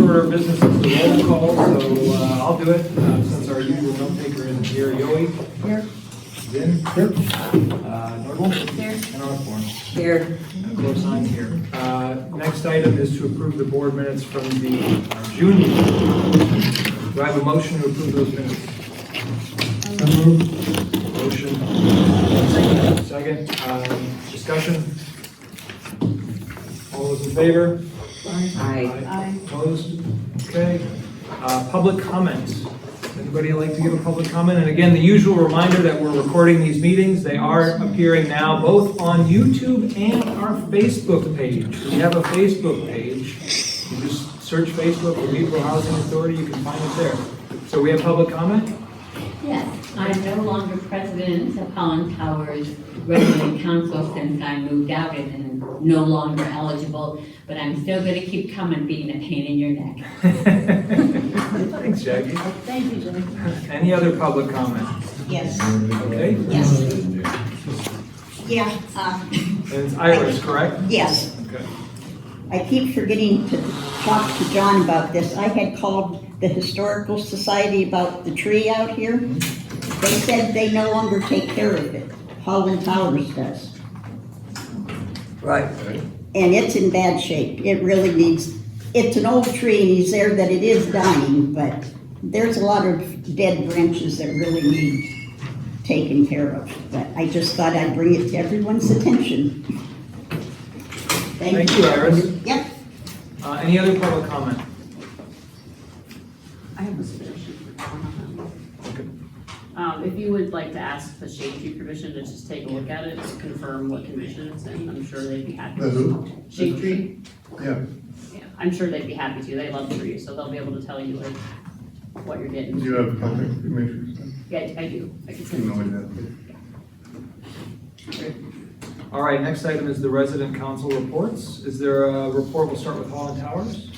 order of business is the roll call, so I'll do it since our usual note taker isn't here. Yoey? Here. Zinn? Here. Nordwall? Here. And Osborne. Here. And close sign here. Next item is to approve the board minutes from the June meeting. Do I have a motion to approve those minutes? Motion. Second. Discussion. All those in favor? Aye. Opposed? Okay. Public comments. Anybody like to give a public comment? And again, the usual reminder that we're recording these meetings. They are appearing now both on YouTube and our Facebook page. We have a Facebook page. You just search Facebook for Meadville Housing Authority. You can find us there. So we have public comment? Yes, I'm no longer president of Holland Towers Resident Council since I moved out and am no longer eligible, but I'm still going to keep coming being a pain in your neck. Thanks, Jackie. Thank you, Jimmy. Any other public comment? Yes, Okay. yes. Yeah, And it's Iris, correct? yes. Okay. I keep forgetting to talk to John about this. I had called the Historical Society about the tree out here. They said they no longer take care of it. Holland Towers does. Right. And it's in bad shape. It really needs, it's an old tree and he's there that it is dying, but there's a lot of dead branches that really need taken care of. But I just thought I'd bring it to everyone's attention. Thank you, Iris. Yep. Any other public comment? I have a suggestion. Okay. If you would like to ask the shade tree commission to just take a look at it, to confirm what condition it's in, I'm sure they'd be happy. The who? Shade tree, Yeah, yeah, I'm sure they'd be happy to, they love trees, so they'll be able to tell you like what you're getting. do you have contact information? Yeah, I do, I can send No it to idea. you. All right, next item is the resident council reports. Is there a report? We'll start with Holland Towers.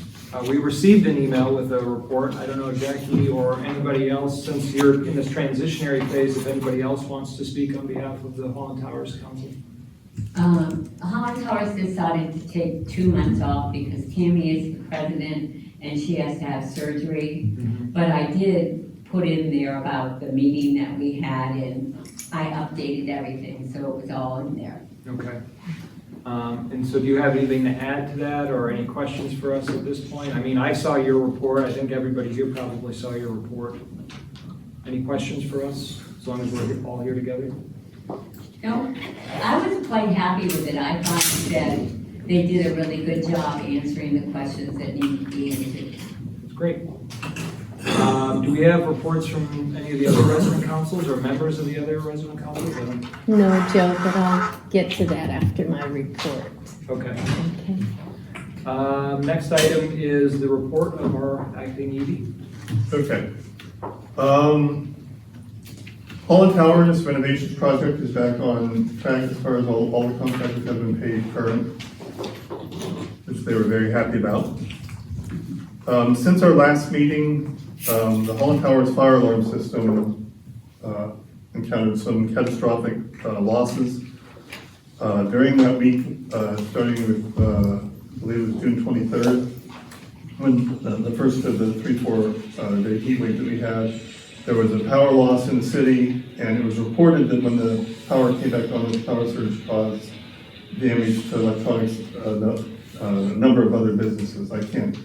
We received an email with a report. I don't know, Jackie or anybody else, since you're in this transitionary phase, if anybody else wants to speak on behalf of the Holland Towers Council. Holland Towers decided to take 2 months off because Tammy is the president and she has to have surgery. But I did put in there about the meeting that we had and I updated everything, so it was all in there. Okay. And so do you have anything to add to that or any questions for us at this point? I mean, I saw your report. I think everybody here probably saw your report. Any questions for us, as long as we're all here together? No, I was quite happy with it. I thought that they did a really good job answering the questions that needed to be answered. Great. Do we have reports from any of the other resident councils or members of the other resident councils? No, Joe, but I'll get to that after my report. Okay. Okay. Next item is the report of our acting ED. Okay. Holland Towers renovations project is back on track as far as all the contractors have been paid current, which they were very happy about. Since our last meeting, the Holland Towers fire alarm system encountered some catastrophic losses. During that week, starting with, I believe it was June 23rd, when the first of the 3-4 day heat wave that we had, there was a power loss in the city, and it was reported that when the power came back on, the power surge caused damage to electronics, a number of other businesses. I can't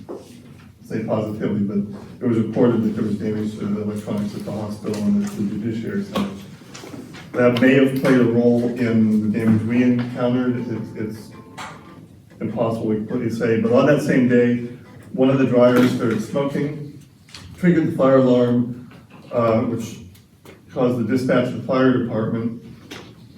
say positively, but it was reported that there was damage to the electronics at the hospital and the judiciary center. That may have played a role in the damage we encountered. It's impossible to completely say, but on that same day, one of the dryers started smoking, triggered the fire alarm, which caused the dispatch of the fire department,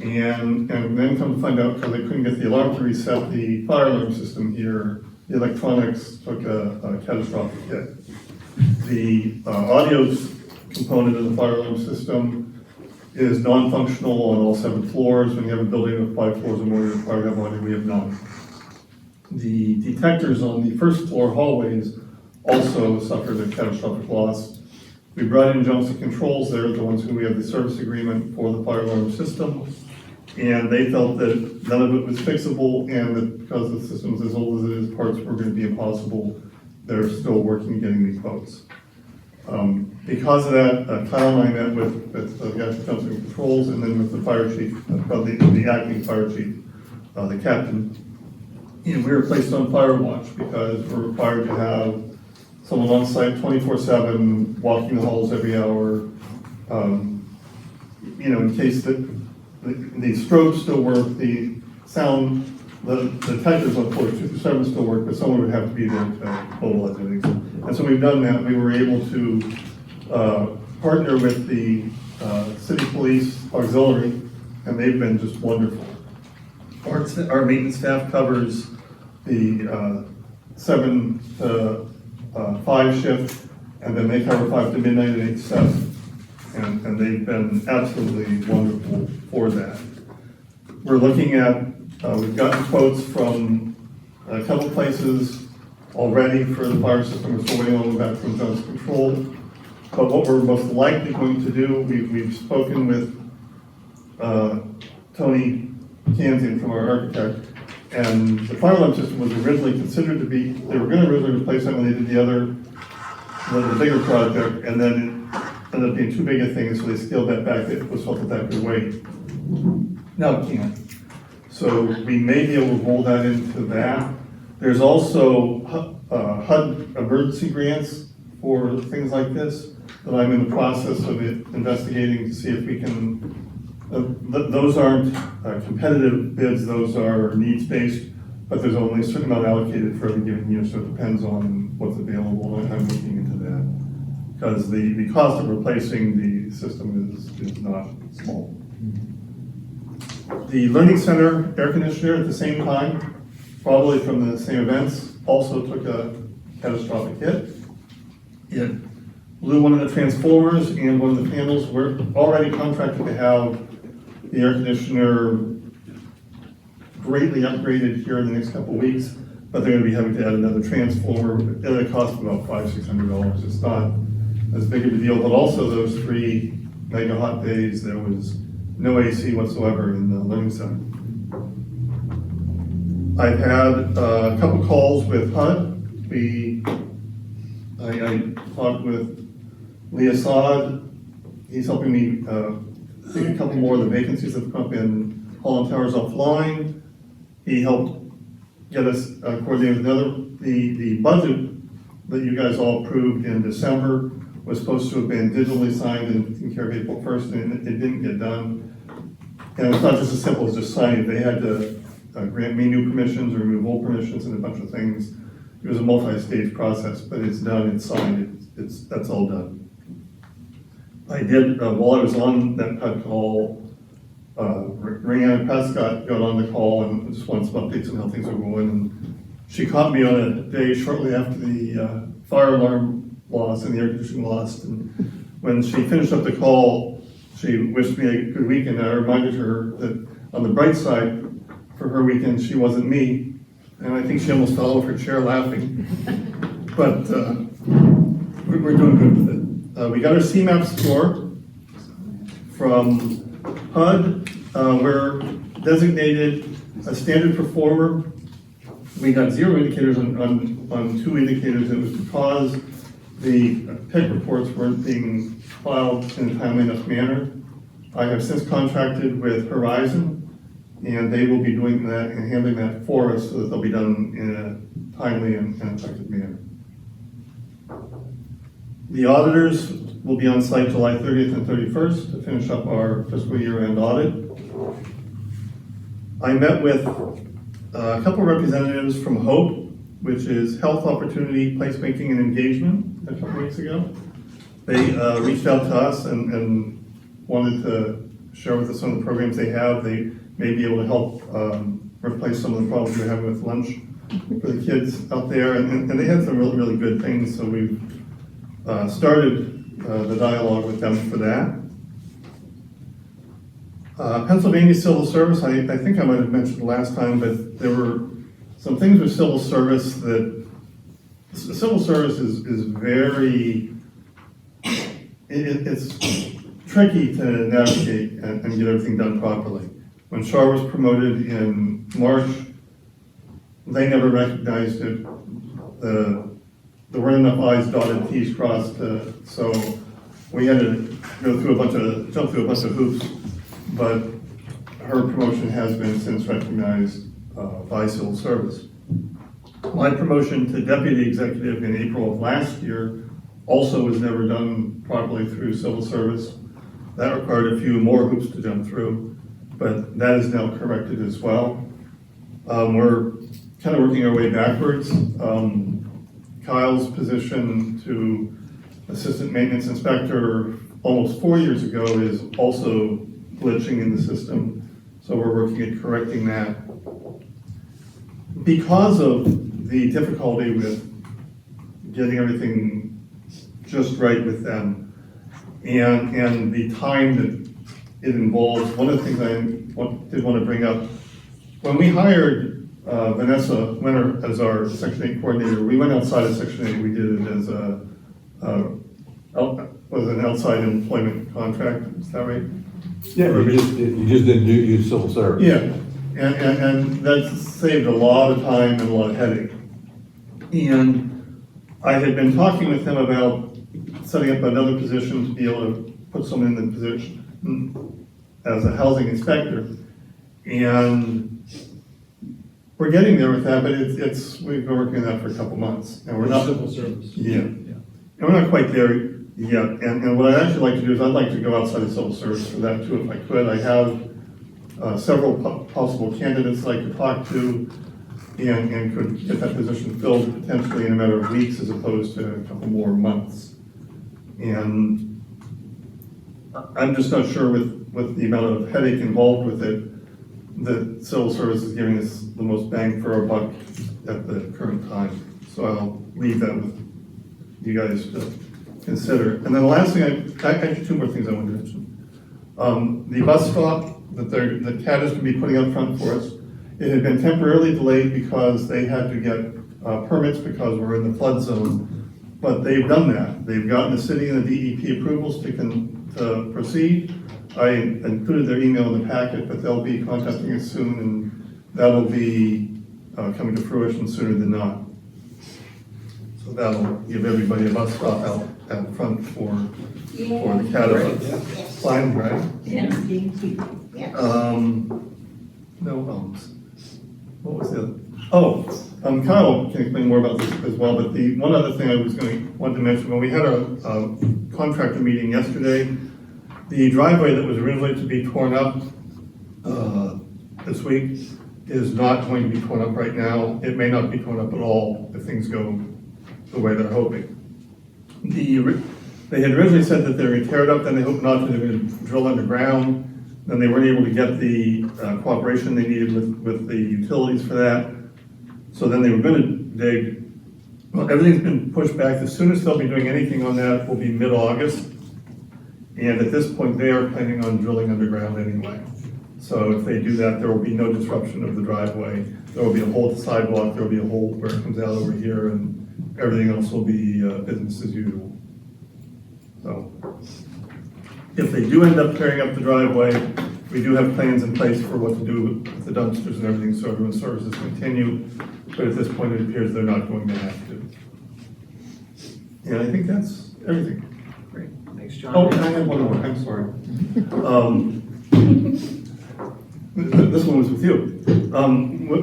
and then come to find out, because they couldn't get the alarm to reset the fire alarm system here, the electronics took a catastrophic hit. The audio component of the fire alarm system is non-functional on all 7 floors. When you have a building with 5 floors or more, you're required to have audio. We have none. The detectors on the first floor hallways also suffered a catastrophic loss. We brought in Johnson Controls. They're the ones who we have the service agreement for the fire alarm system. And they felt that none of it was fixable, and that because the system is as old as it is, parts were going to be impossible they're still working getting the quotes. Because of that, Kyle and I met with the guys from Company Controls and then with the fire chief, the acting fire chief, the captain. And we were placed on fire watch because we're required to have someone on site 24/7, walking the halls every hour. In case the strobes still work, the sound, the detectors on floor 2-7 still work, but someone would have to be there to mobilize everything. And so we've done that. We were able to partner with the city police auxiliary, and they've been just wonderful. Our maintenance staff covers the 7 to 5 shift, and then they cover 5 to midnight and 8 to 7. And they've been absolutely wonderful for that. We're looking at, we've gotten quotes from a couple places already for the fire system. We're still waiting on the back from John's Control. But what we're most likely going to do, we've spoken with Tony Kansian from our architect, and the fire alarm system was originally considered to be, they were gonna originally replace that when they did the bigger project, and then it ended up being too big a thing, so they scaled that back. It was felt that could wait. Now it can't. So we may be able to roll that into that. There's also HUD emergency grants for things like this that I'm in the process of investigating to see if we can, those aren't competitive bids, those are needs-based, but there's only a certain amount allocated for every given year, so it depends on what's available, and I'm looking into that. Because the cost of replacing the system is not small. The Learning Center air conditioner at the same time, probably from the same events, also took a catastrophic hit. It blew one of the transformers and one of the panels. We're already contracted to have the air conditioner greatly upgraded here in the next couple of weeks, but they're going to be having to add another transformer. It'll cost about $500-600. It's not as big of a deal, but also those 3 mega hot days, there was no AC whatsoever in the Learning Center. I've had a couple calls with HUD. I talked with Lee Assad. He's helping me take a couple more of the vacancies that have come up in Holland Towers offline. He helped get us coordinated with the budget that you guys all approved in December was supposed to have been digitally signed and taken care of April 1st, and it didn't get done. And it's not just as simple as just signing. They had to grant me new permissions or remove old permissions and a bunch of things. It was a multi-stage process, but it's done, it's signed, that's all done. I did, while I was on that HUD call, Rhiannon Prescott got on the call and just wanted some updates on how things are going. And she caught me on a day shortly after the fire alarm lost and the air conditioning lost. And when she finished up the call, she wished me a good weekend. I reminded her that on the bright side, for her weekend, she wasn't me. And I think she almost fell off her chair laughing. But we're doing good with it. We got our CMAP score from HUD. We're designated a standard performer. We got 0 indicators on 2 indicators. It was because the PIC reports weren't being filed in a timely enough manner. I have since contracted with Horizon, and they will be doing that and handling that for us so that they'll be done in a timely and effective manner. The auditors will be on site July 30th and 31st to finish up our fiscal year-end audit. I met with a couple representatives from HOPE, which is Health Opportunity Placemaking and Engagement, a couple weeks ago. They reached out to us and wanted to share with us some of the programs they have. They may be able to help replace some of the problems we're having with lunch for the kids out there. And they had some really, really good things, so we've started the dialogue with them for that. Pennsylvania Civil Service, I think I might have mentioned last time, but there were some things with civil service that, civil service is very, it's tricky to navigate and get everything done properly. When Char was promoted in March, they never recognized it. The there weren't enough I's dotted, T's crossed, so we had to jump through a bunch of hoops, but her promotion has been since recognized by civil service. My promotion to deputy executive in April of last year also was never done properly through civil service. That required a few more hoops to jump through, but that is now corrected as well. We're kind of working our way backwards. Kyle's position to assistant maintenance inspector almost 4 years ago is also glitching in the system, so we're working at correcting that. Because of the difficulty with getting everything just right with them and the time that it involves, one of the things I did want to bring up, when we hired Vanessa Winter as our Section 8 coordinator, we went outside of Section 8, we did it as was an outside employment contract, is that right? Yeah, you just didn't use civil service. Yeah, and that saved a lot of time and a lot of headache. And I had been talking with him about setting up another position to be able to put someone in the position as a housing inspector. And we're getting there with that, but we've been working on that for a couple months, and we're not. Civil service. Yeah, and we're not quite there yet. And what I'd actually like to do is I'd like to go outside of civil service for that too, if I could. I have several possible candidates that I could talk to and could get that position filled potentially in a matter of weeks as opposed to a couple more months. And I'm just not sure with the amount of headache involved with it, that civil service is giving us the most bang for our buck at the current time. So I'll leave that with you guys to consider. And then the last thing, actually two more things I wanted to mention. The bus stop that CAT is going to be putting up front for us, it had been temporarily delayed because they had to get permits because we're in the flood zone. But they've done that. They've gotten the city and the DEP approvals to proceed. I included their email in the packet, but they'll be contacting us soon, and that'll be coming to fruition sooner than not. So that'll give everybody a bus stop out front for the CAT. Fine, right? No, what was the other? Kyle can explain more about this as well, but the one other thing I wanted to mention, when we had our contractor meeting yesterday, the driveway that was originally to be torn up this week is not going to be torn up right now. It may not be torn up at all if things go the way they're hoping. They had originally said that they were going to tear it up, then they hoped not to, they were going to drill underground. Then they weren't able to get the cooperation they needed with the utilities for that. So then they were going to dig. Well, everything's been pushed back. The soonest they'll be doing anything on that will be mid-August. And at this point, they are planning on drilling underground anyway. So if they do that, there will be no disruption of the driveway. There will be a hole to the sidewalk, there will be a hole where it comes out over here, and everything else will be business as usual. So if they do end up tearing up the driveway, we do have plans in place for what to do with the dumpsters and everything, so everyone's services continue. But at this point, it appears they're not going to have to. And I think that's everything. Great, thanks, John. Oh, and I have one more, I'm sorry. This one was with you.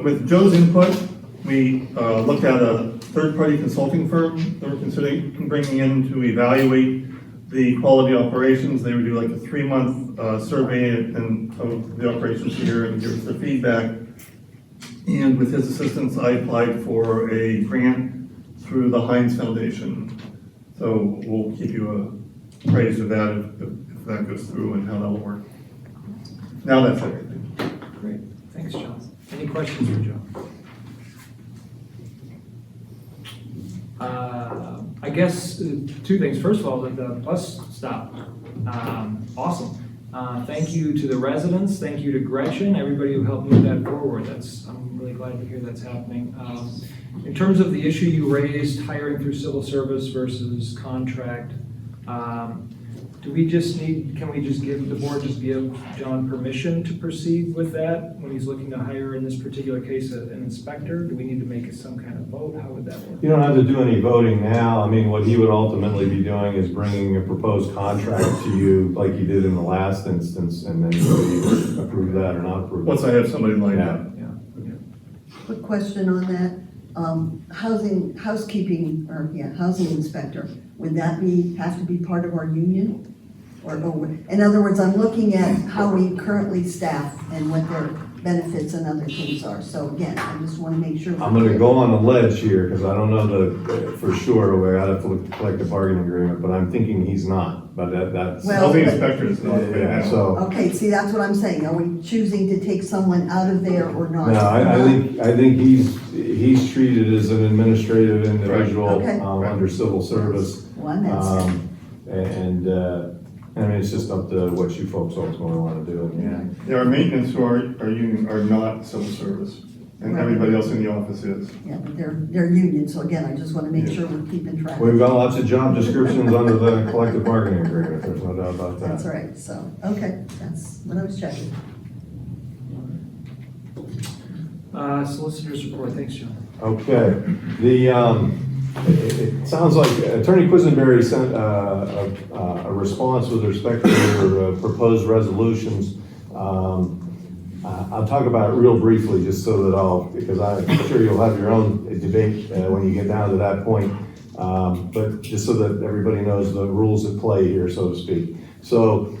With Joe's input, we looked at a third-party consulting firm that we're considering bringing in to evaluate the quality operations. They would do like a 3-month survey of the operations here and give us their feedback. And with his assistance, I applied for a grant through the Heinz Foundation. So we'll keep you appraised of that if that goes through and how that'll work. Now that's everything. Great, thanks, John. Any questions for Joe? I guess two things. First of all, the bus stop, awesome. Thank you to the residents. Thank you to Gretchen, everybody who helped move that forward. I'm really glad to hear that's happening. In terms of the issue you raised, hiring through civil service versus contract, Do we just need, can we just give, the board just give John permission to proceed with that when he's looking to hire, in this particular case, an inspector? Do we need to make it some kind of vote? How would that work? You don't have to do any voting now. I mean, what he would ultimately be doing is bringing a proposed contract to you like you did in the last instance, and then you would either approve that or not approve it. Once I have somebody lined Yeah. up. Quick question on that. Housekeeping, housing inspector, would that have to be part of our union? Or, in other words, I'm looking at how we currently staff and what their benefits and other things are. So again, I just want to make sure. I'm gonna go on a ledge here, because I don't know for sure, we gotta have to look at the collective bargaining agreement, but I'm thinking he's not, but that's. Well, Housing inspector is not. Yeah, so, Okay, see, that's what I'm saying. Are we choosing to take someone out of there or not? no, I think he's treated as an administrative individual, Okay. under civil service. One, that's it. And, I mean, it's just up to what you folks ultimately wanna do in the end. Yeah, our maintenance who are union are not civil service, and everybody else in the office is. Yeah, but they're union, so again, I just want to make sure we're keeping track. We've got lots of job descriptions under the collective bargaining agreement, there's no doubt about that. That's right, so, okay, that's what I was checking. Solicitor's report, thanks, John. Okay, it sounds like Attorney Quisenberry sent a response with respect to your proposed resolutions. I'll talk about it real briefly, just so that because I'm sure you'll have your own debate when you get down to that point. But just so that everybody knows the rules at play here, so to speak. So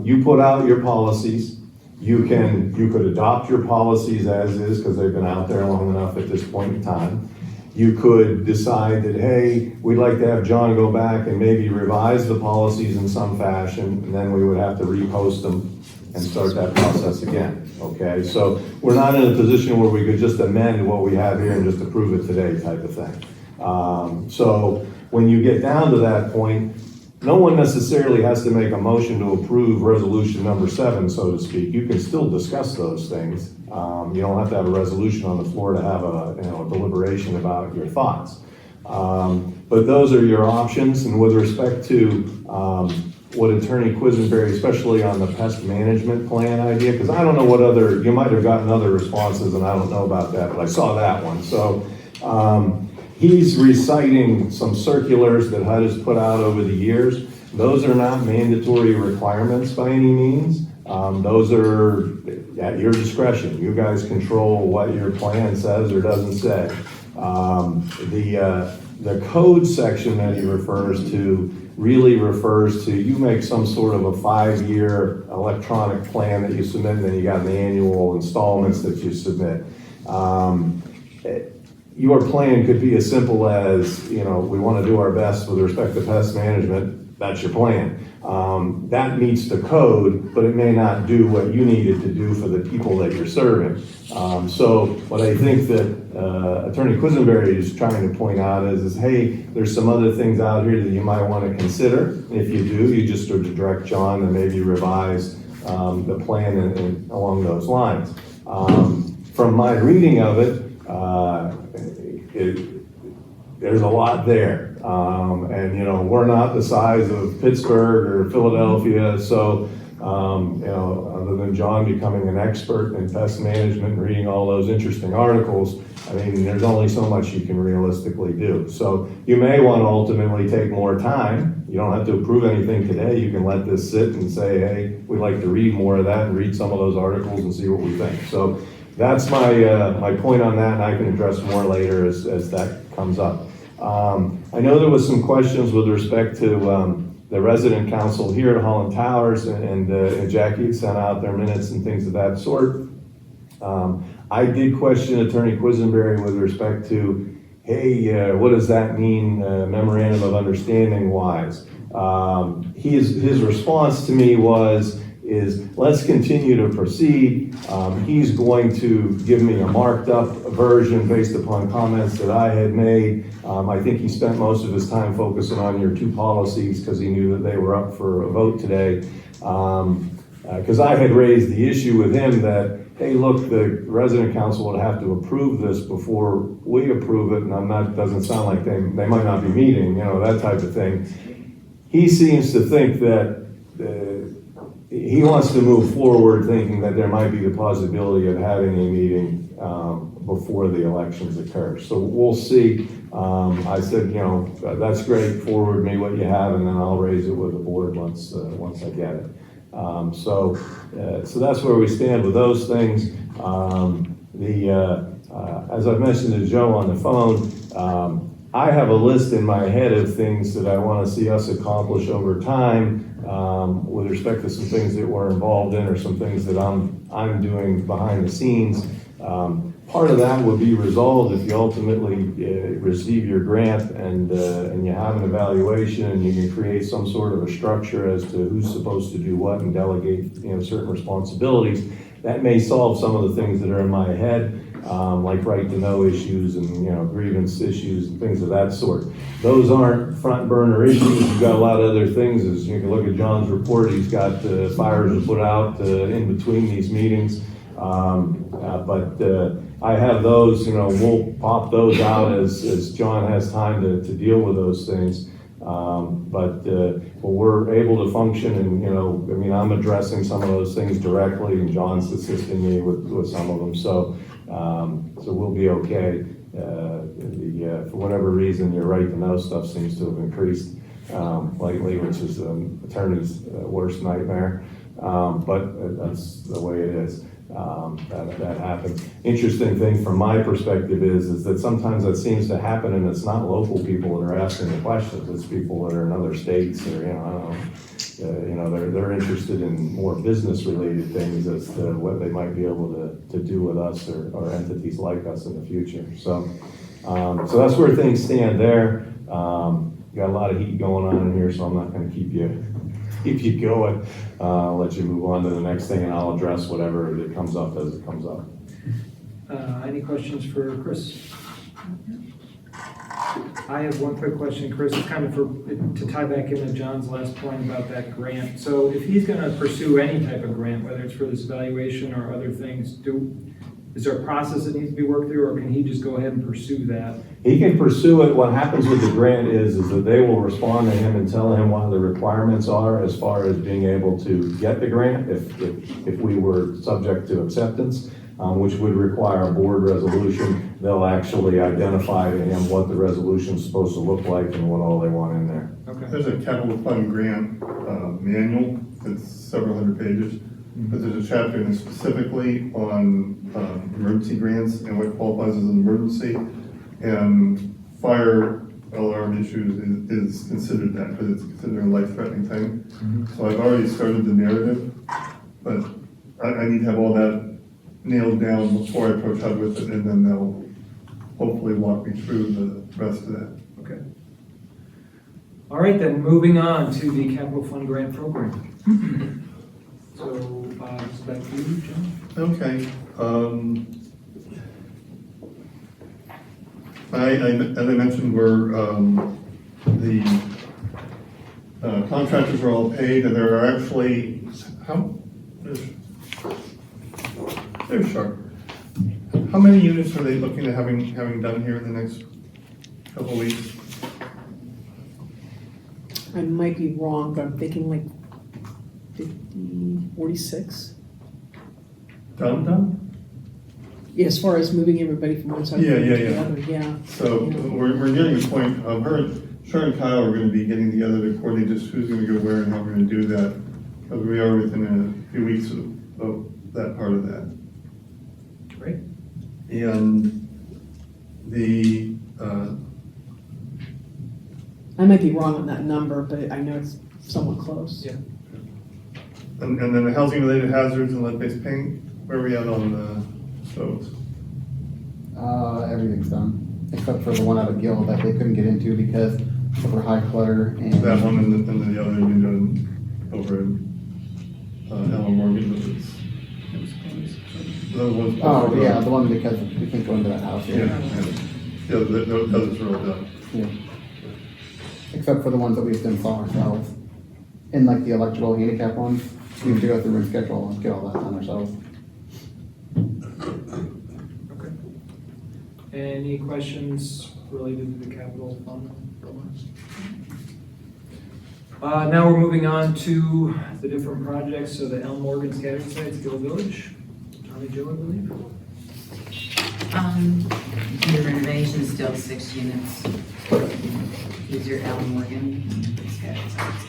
you put out your policies. You could adopt your policies as is, because they've been out there long enough at this point in time. You could decide that, hey, we'd like to have John go back and maybe revise the policies in some fashion, and then we would have to repost them and start that process again, okay? So we're not in a position where we could just amend what we have here and just approve it today type of thing. So when you get down to that point, no one necessarily has to make a motion to approve resolution number 7, so to speak. You can still discuss those things. You don't have to have a resolution on the floor to have a deliberation about your thoughts. But those are your options, and with respect to what Attorney Quisenberry, especially on the pest management plan idea, because I don't know what other, you might have gotten other responses and I don't know about that, but I saw that one. So he's reciting some circulars that HUD has put out over the years. Those are not mandatory requirements by any means. Those are at your discretion. You guys control what your plan says or doesn't say. The code section that he refers to really refers to, you make some sort of a 5-year electronic plan that you submit, and then you got the annual installments that you submit. Your plan could be as simple as, we want to do our best with respect to pest management. That's your plan. That meets the code, but it may not do what you need it to do for the people that you're serving. So what I think that Attorney Quisenberry is trying to point out is, hey, there's some other things out here that you might want to consider. If you do, you just sort of direct John to maybe revise the plan along those lines. From my reading of it, there's a lot there. And we're not the size of Pittsburgh or Philadelphia, so other than John becoming an expert in pest management and reading all those interesting articles, I mean, there's only so much you can realistically do. So you may want to ultimately take more time. You don't have to approve anything today. You can let this sit and say, hey, we'd like to read more of that and read some of those articles and see what we think. So that's my point on that, and I can address more later as that comes up. I know there was some questions with respect to the resident council here at Holland Towers, and Jackie had sent out their minutes and things of that sort. I did question Attorney Quisenberry with respect to, hey, what does that mean, memorandum of understanding wise? His response to me is let's continue to proceed. He's going to give me a marked up version based upon comments that I had made. I think he spent most of his time focusing on your 2 policies because he knew that they were up for a vote today. Because I had raised the issue with him that, hey, look, the resident council would have to approve this before we approve it, and doesn't sound like they might not be meeting, that type of thing. he seems to think that he wants to move forward thinking that there might be the possibility of having a meeting before the elections occur. So we'll see. I said, that's great, forward me what you have, and then I'll raise it with the board once I get it. So that's where we stand with those things. As I've mentioned to Joe on the phone, I have a list in my head of things that I want to see us accomplish over time with respect to some things that we're involved in or some things that I'm doing behind the scenes. Part of that would be resolved if you ultimately receive your grant and you have an evaluation and you can create some sort of a structure as to who's supposed to do what and delegate certain responsibilities. That may solve some of the things that are in my head. Like right to know issues and, grievance issues and things of that sort. Those aren't front burner issues. You've got a lot of other things. As you can look at John's report, he's got fires to put out in between these meetings. But I have those, we'll pop those out as John has time to deal with those things. But we're able to function and, I'm addressing some of those things directly and John's assisting me with some of them. So we'll be okay. For whatever reason, your right to know stuff seems to have increased lately, which is an attorney's worst nightmare. But that's the way it is. That happens. Interesting thing from my perspective is that sometimes that seems to happen and it's not local people that are asking the questions, it's people that are in other states or, they're interested in more business related things as to what they might be able to do with us or entities like us in the future. So that's where things stand there. Got a lot of heat going on in here, so I'm not going to keep you going. I'll let you move on to the next thing and I'll address whatever that comes up as it comes up. Any questions for Chris? I have one quick question, Chris. It's kind of to tie back into John's last point about that grant. So if he's going to pursue any type of grant, whether it's for this evaluation or other things, is there a process that needs to be worked through, or can he just go ahead and pursue that? He can pursue it. What happens with the grant is that they will respond to him and tell him what the requirements are as far as being able to get the grant if we were subject to acceptance, which would require a board resolution. They'll actually identify to him what the resolution is supposed to look like and what all they want in there. Okay. There's a capital fund grant manual that's several hundred pages, but there's a chapter in it specifically on emergency grants and what qualifies as an emergency, and fire alarm issues is considered that because it's considered a life-threatening thing. Mm-hmm. So I've already started the narrative, but I need to have all that nailed down before I approach HUD with it, and then they'll hopefully walk me through the rest of that. Okay. All right, then, moving on to the capital fund grant program. So, is that you, John? Okay. As I mentioned, the contractors are all paid, and there are actually, they're sharp. How many units are they looking at having done here in the next couple of weeks? I might be wrong, but I'm thinking like 50, 46. Done? Yeah, as far as moving everybody from one side Yeah, to yeah, the yeah. other, yeah. So we're getting a point, Sharon and Kyle are gonna be getting together to coordinate just who's gonna go where and how we're gonna do that. Because we are within a few weeks of that part of that. Great. And I might be wrong on that number, but I know it's somewhat close. Yeah. and then the housing related hazards and lead-based paint, where are we at on the stoves? Everything's done, except for the one out of Gill that they couldn't get into because of her high clutter and. That one and the other you done over in Ellen Morgan, but it's. The ones- Oh, yeah, the one because we can't go into that house. Yeah, the others are all done. Yeah. Except for the ones that we have to install ourselves. And like the electrical handicap ones, we have to go through and schedule and get all that done ourselves. Okay. Any questions related to the capital fund program? Now we're moving on to the different projects, so the Elm Morgan scattering sites, Gill Village, Tommy Joe, I believe. Your renovation still 6 units. These are Elm Morgan,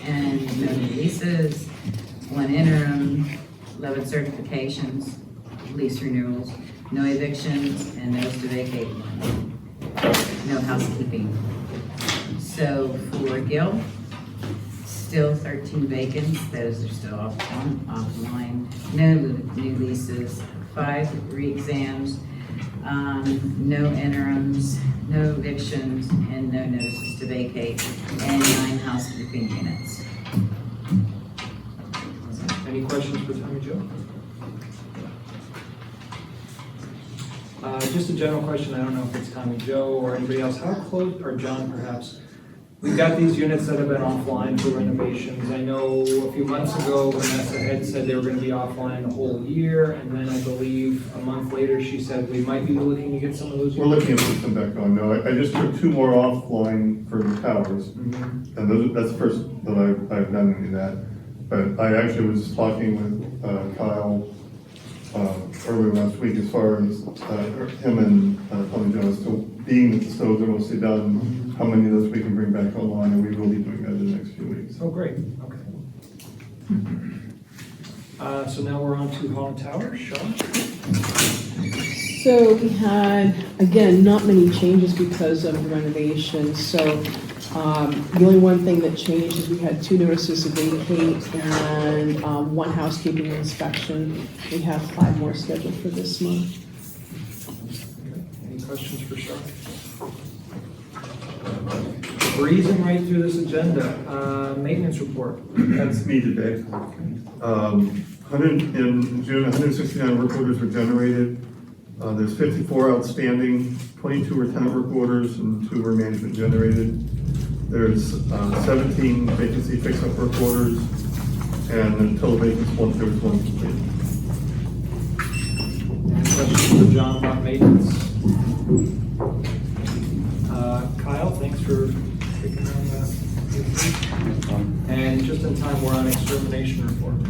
and no new leases, 1 interim, 11 certifications, lease renewals, no evictions, and notice to vacate 1. No housekeeping. So for Gill, still 13 vacants, those are still offline. No new leases, 5 re-exams, no interims, no evictions, and no notices to vacate, and 9 housekeeping units. Any questions for Tommy Joe? Just a general question, I don't know if it's Tommy Joe or anybody else, how close, or John perhaps, we've got these units that have been offline for renovations. I know a few months ago, Vanessa had said they were gonna be offline the whole year, and then I believe a month later, she said we might be looking to get some of those. We're looking at putting them back on. No, I just took 2 more offline for the towers. Mhm. And that's the first that I've done any of that. But I actually was talking with Kyle earlier last week as far as him and Tommy Jones, so being that the stoves are mostly done, how many of those we can bring back online, and we will be doing that in the next few weeks. Oh, great, okay. So now we're on to Holland Towers, Sean? So we had, again, not many changes because of the renovation, so the only one thing that changed is we had 2 notices of vacate and 1 housekeeping inspection. We have 5 more scheduled for this month. Any questions for Sean? Breezing right through this agenda, maintenance report. That's me today. In June, 169 work orders were generated. There's 54 outstanding, 22 were tenant work orders, and 2 were management generated. There's 17 vacancy fix-up work orders, and the total vacancy, there was 1 complete. Any questions for John about maintenance? Kyle, thanks for taking on that. And just in time, we're on extermination report.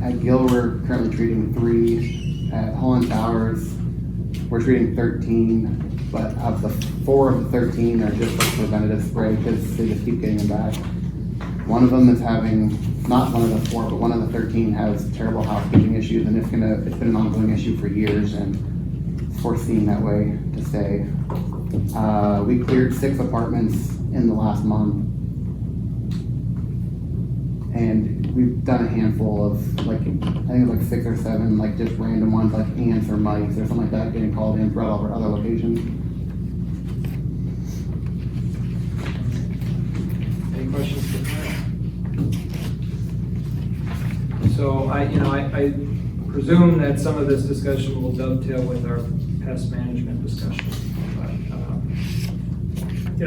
At Gill, we're currently treating 3. At Holland Towers, we're treating 13, but of the 4 of the 13 are just like preventative spray because they just keep getting them back. One of them is having, not one of the 4, but one of the 13 has terrible housekeeping issues, and it's been an ongoing issue for years, and it's foreseen that way to stay. We cleared 6 apartments in the last month, and we've done a handful of, like, I think like 6 or 7, like just random ones, like ants or mice or something like that, getting called in for all of our other locations. Any questions for Kyle? So I presume that some of this discussion will dovetail with our pest management discussion. But,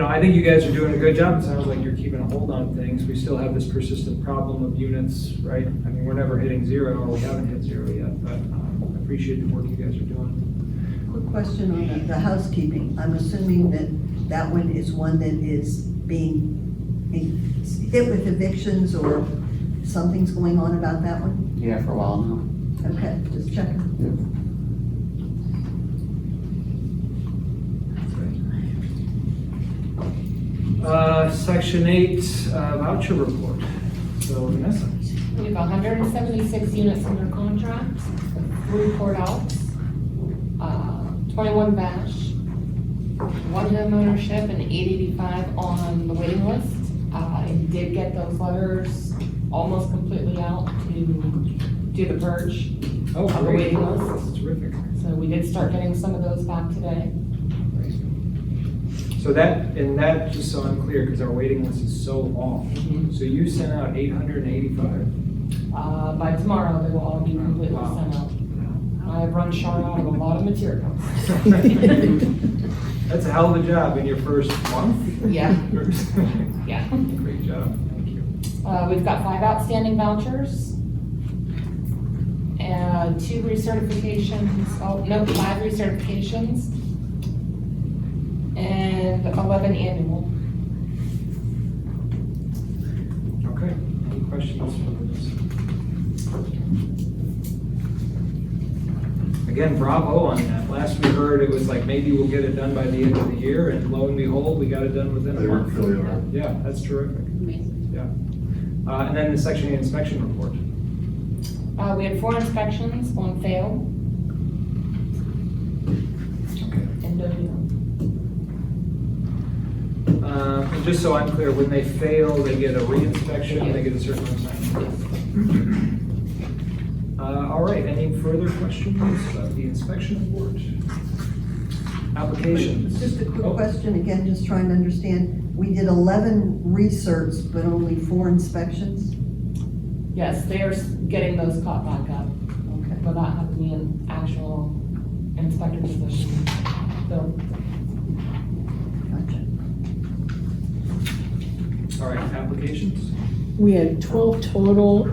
I think you guys are doing a good job. It sounds like you're keeping a hold on things. We still have this persistent problem of units, right? I mean, we're never hitting 0, or we haven't hit 0 yet, but I appreciate the work you guys are doing. Quick question on the housekeeping. I'm assuming that one is one that is being hit with evictions, or something's going on about that one? Yeah, for a while now. Okay, just checking. Section 8 voucher report. So Vanessa. We have 176 units under contract, 3 port-outs, 21 VASH, 1 home ownership, and 885 on the waiting list. I did get those letters almost completely out to do the purge Oh, on the great. waiting list. That's terrific. So we did start getting some of those back today. So that, just so I'm clear, because our waiting list is so long. So you sent out 885? By tomorrow, they will all be completely sent out. I have run short out of a lot of materials. That's a hell of a job in your first month? Yeah. Yeah. Great job, thank you. We've got 5 outstanding vouchers. And 2 recertifications, 5 recertifications. And 11 annual. questions for this? Again, bravo on that. Last we heard, it was like, maybe we'll get it done by the end of the year, and lo and behold, we got it done within a They work month. really hard. Yeah, that's terrific. Amazing. Yeah. And then the Section 8 inspection report. We had 4 inspections, 1 failed. Okay. End of year. And just so I'm clear, when they fail, they get a re-inspection, they get a certain amount of time. All right, any further questions about the inspection report? Applications? Just a quick Oh, question, again, just trying to understand. We did 11 research, but only 4 inspections? Yes, they are getting those caught back up Okay. without having the actual inspector position filled. Gotcha. All right, applications? We had 12 total,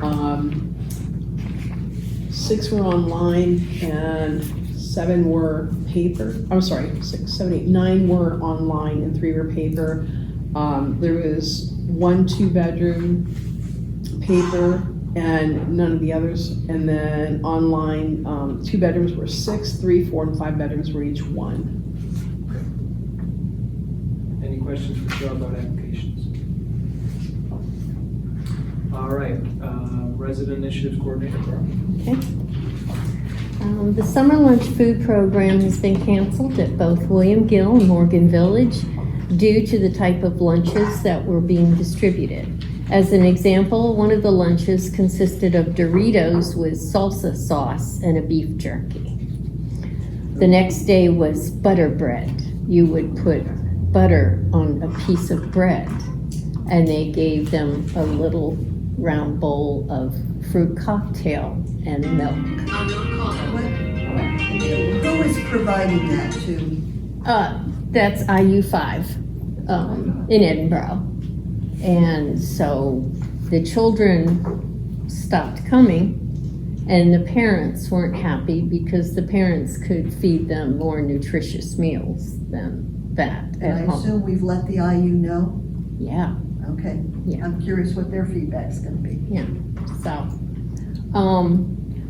6 were online and 7 were paper. I'm sorry, 6, 7, 8, 9 were online and 3 were paper. There was 1 2-bedroom paper and none of the others. And then online, 2 bedrooms were 6, 3, 4, and 5 bedrooms were each 1. Any questions for Joe about applications? All right, Resident Initiatives Coordinator, Carl. Okay. The summer lunch food program has been canceled at both William Gill and Morgan Village due to the type of lunches that were being distributed. As an example, one of the lunches consisted of Doritos with salsa sauce and a beef jerky. The next day was butter bread. You would put butter on a piece of bread, and they gave them a little round bowl of fruit cocktail and milk. Who is providing that to? That's IU5 in Edinburgh. And so the children stopped coming, and the parents weren't happy because the parents could feed them more nutritious meals than that And I at home. assume we've let the IU know? Yeah. Okay. Yeah. I'm curious what their feedback's gonna be. So,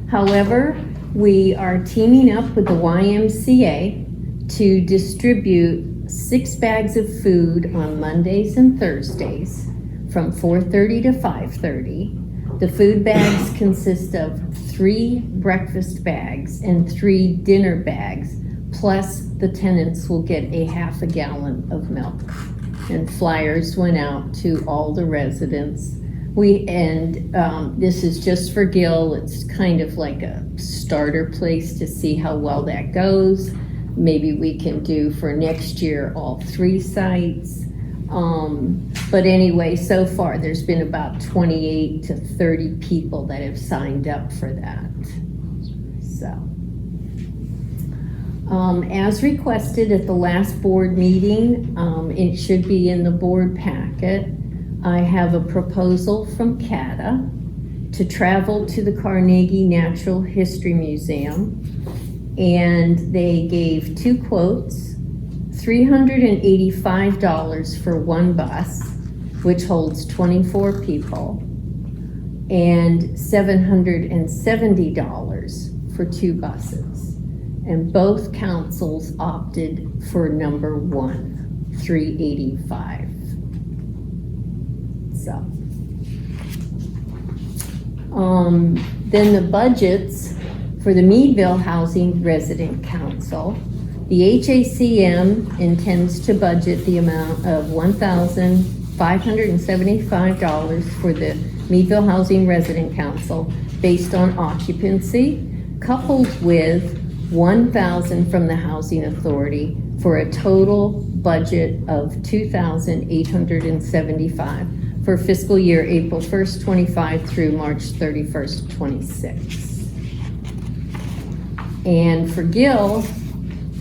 however, we are teaming up with the YMCA to distribute 6 bags of food on Mondays and Thursdays from 4:30 to 5:30. The food bags consist of 3 breakfast bags and 3 dinner bags, plus the tenants will get a half a gallon of milk. And flyers went out to all the residents. This is just for Gill. It's kind of like a starter place to see how well that goes. Maybe we can do for next year all 3 sites. But anyway, so far there's been about 28 to 30 people that have signed up for that. So, as requested at the last board meeting, it should be in the board packet. I have a proposal from CATA to travel to the Carnegie Natural History Museum, and they gave 2 quotes, $385 for 1 bus, which holds 24 people, and $770 for 2 buses. And both councils opted for number 1, $385. So, then the budgets for the Meadville Housing Resident Council. The HACM intends to budget the amount of $1,575 for the Meadville Housing Resident Council based on occupancy, coupled with $1,000 from the Housing Authority for a total budget of $2,875 for fiscal year April 1st, 25 through March 31st, 26. And for Gill,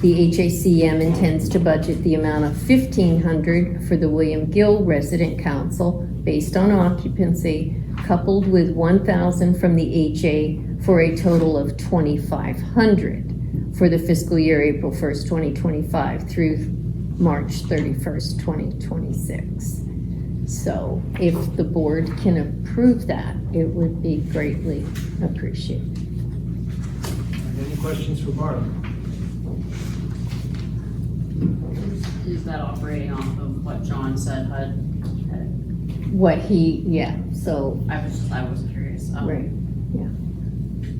the HACM intends to budget the amount of $1,500 for the William Gill Resident Council based on occupancy, coupled with $1,000 from the HA for a total of $2,500 for the fiscal year April 1st, 2025 through March 31st, 2026. So if the board can approve that, it would be greatly appreciated. Any questions for Barb? Is that operating off of what John said, HUD? So, I was curious. right,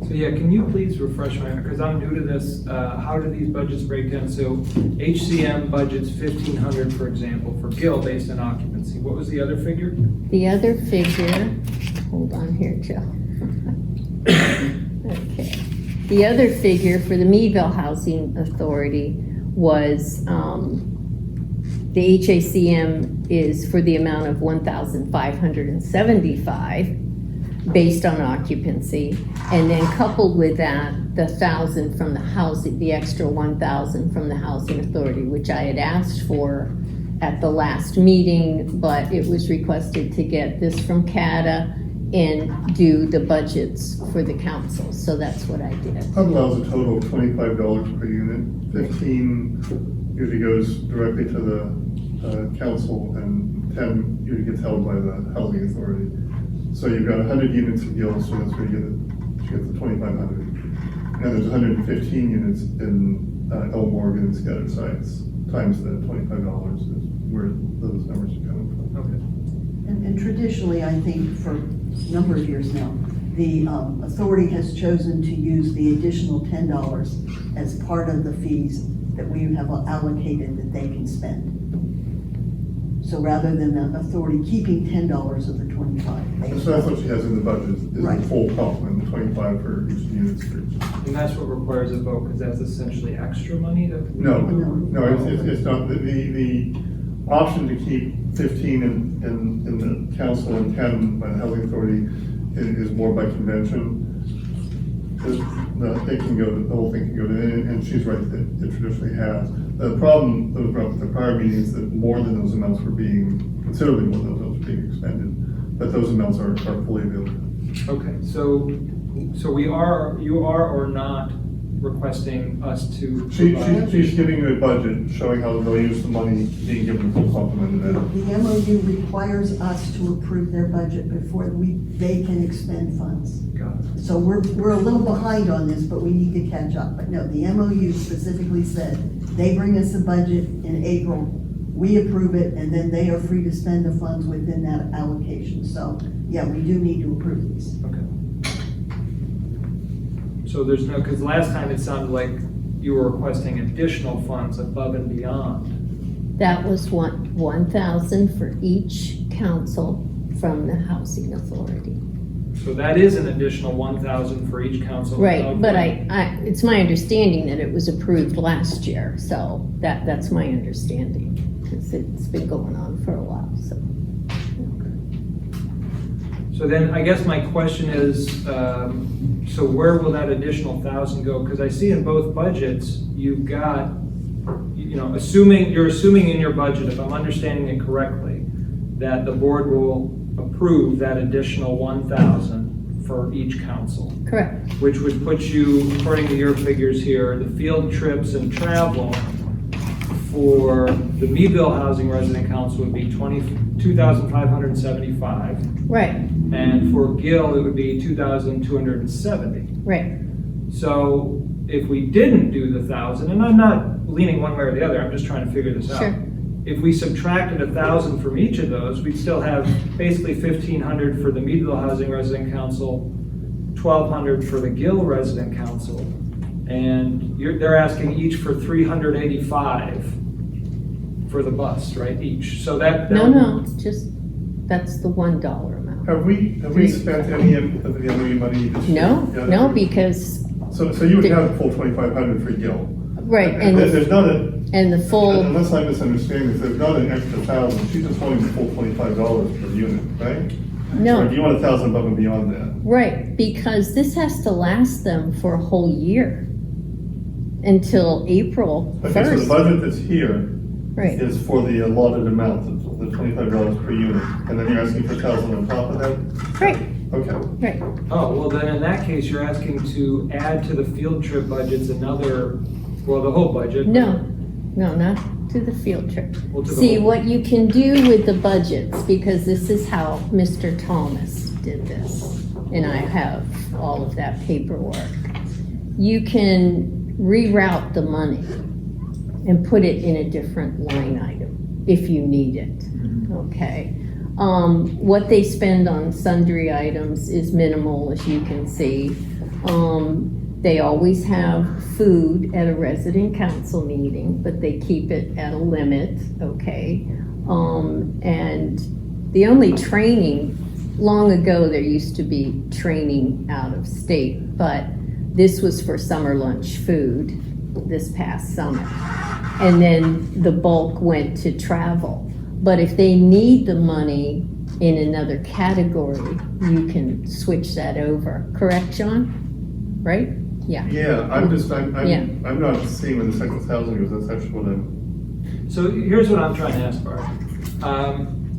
So yeah, can you please refresh my, because I'm new to this, how do these budgets break down? So HCM budget's 1,500, for example, for Gill based on occupancy. What was the other figure? the other figure, hold on here, Joe. Okay. The other figure for the Meadville Housing Authority was, the HACM is for the amount of 1,575 based on occupancy. And then coupled with that, the 1,000 from the housing, the extra 1,000 from the Housing Authority, which I had asked for at the last meeting, but it was requested to get this from CATA and do the budgets for the council. So that's what I did. HUD allows a total of $25 per unit. 15 usually goes directly to the council, and 10 usually gets held by the housing authority. So you've got 100 units of Gill, so that's where you get the 2,500. And there's 115 units in El Morgan and scattered sites, times the $25 is where those numbers are coming from. Okay. And traditionally, I think for a number of years now, the authority has chosen to use the additional $10 as part of the fees that we have allocated that they can spend. So rather than the authority keeping $10 of the 25. So that's what she has in the budget, is Right. the full complement, the 25 for each unit. And that's what requires a vote, because that's essentially extra money that. No, it's not, the option to keep 15 in the council and 10 by the housing authority is more by convention. The whole thing can go to, and she's right, that it traditionally has. The problem that was brought up at the prior meeting is that more than those amounts were considerably more than those amounts were being expended, but those amounts are fully available. Okay, so you are or not requesting us to? She's giving you a budget showing how they'll use the money, being given the full complement of that. The MOU requires us to approve their budget before they can expend funds. Got it. So we're a little behind on this, but we need to catch up. But no, the MOU specifically said, they bring us a budget in April, we approve it, and then they are free to spend the funds within that allocation. So, yeah, we do need to approve these. Okay. So there's no, because last time it sounded like you were requesting additional funds above and beyond. That was 1,000 for each council from the Housing Authority. So that is an additional 1,000 for each council. Right, but it's my understanding that it was approved last year, so that's my understanding, because it's been going on for a while, so. So then I guess my question is, so where will that additional 1,000 go? Because I see in both budgets, you've got, you're assuming in your budget, if I'm understanding it correctly, that the board will approve that additional 1,000 for each council. Correct. Which would put you, according to your figures here, the field trips and travel for the Meadville Housing Resident Council would be 2,575. Right, And for Gill, it would be 2,270. right. So if we didn't do the 1,000, and I'm not leaning one way or the other, I'm just trying to figure this out. Sure. If we subtracted 1,000 from each of those, we'd still have basically 1,500 for the Meadville Housing Resident Council, 1,200 for the Gill Resident Council, and they're asking each for 385 for the bus, right, each. So that. No, just, that's the $1 amount. Have we spent any of the MOU money this year? No, because, So you would have the full 2,500 for Gill. right, and There's not the full, unless I'm misunderstanding this, there's not an extra 1,000, she's just wanting the full $25 per unit, right? Or no, do you want 1,000 above and beyond that? right, because this has to last them for a whole year until April Okay, so the 1st. budget that's here Right, is for the allotted amount, the $25 per unit, and then you're asking for 1,000 on top of that? right, Okay. right. Oh, well, then in that case, you're asking to add to the field trip budgets another, well, the whole budget. No, not to the field trip. Well, to the See, whole- what you can do with the budgets, because this is how Mr. Thomas did this, and I have all of that paperwork. You can reroute the money and put it in a different line item if you need it, okay? What they spend on sundry items is minimal, as you can see. They always have food at a resident council meeting, but they keep it at a limit, okay? And the only training, long ago, there used to be training out of state, but this was for summer lunch food this past summer. And then the bulk went to travel. But if they need the money in another category, you can switch that over. Correct, John? Right? Yeah. Yeah, Yeah. I'm not seeing where the second thousand goes, that's actually what I'm, So here's what I'm trying to ask, Bart.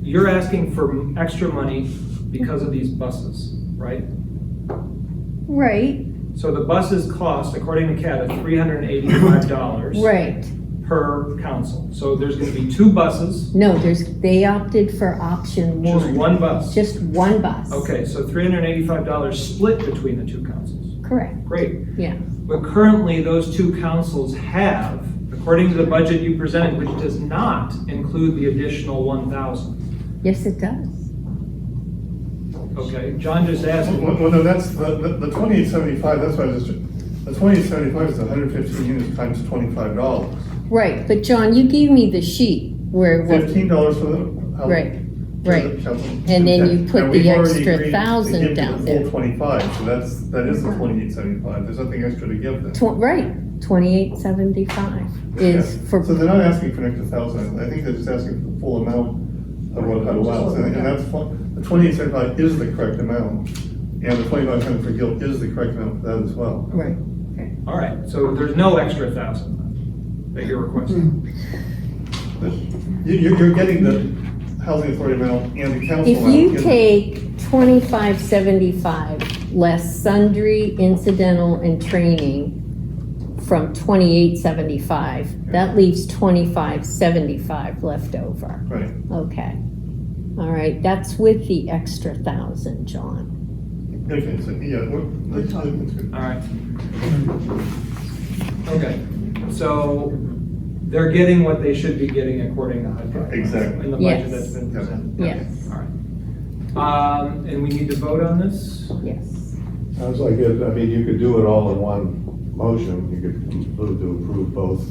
You're asking for extra money because of these buses, right? Right, So the buses cost, according to CATA, $385 right. per council. So there's gonna be 2 buses, No, they opted for option one. just 1 bus. Just one bus. Okay, so $385 split between the 2 councils. Correct, Great. yeah. But currently, those 2 councils have, according to the budget you presented, which does not include the additional 1,000. Yes, it does. Okay, John just asked. well, no, that's, the 2875, that's what I just, the 2875 is 115 units times $25. Right, but John, you gave me the sheet where. $15 for the. Right, for the right. council. And then you put And the we've already extra agreed to 1,000 give you down the there. full 25, so that is the 2875, there's nothing extra to give them. Right, 2875 is Yeah. for. So they're not asking for an extra 1,000, I think they're just asking for the full amount of what allows, and that's fine. The 2875 is the correct amount, and the 2,500 for guilt is the correct amount for that as well. Right. All right, so there's no extra 1,000 that you're requesting. But you're getting the housing authority amount and the council If amount. you in- take 2575 less sundry, incidental, and training from 2875, that leaves 2575 left over. Right, Okay. All right, that's with the extra 1,000, John. okay, so, yeah, that's good. All right. Okay, so they're getting what they should be getting according to HUD. Exactly. In the budget that's been presented. Yes. All right. And we need to vote on this? Yes. Sounds like it, I mean, you could do it all in one motion, you could move to approve both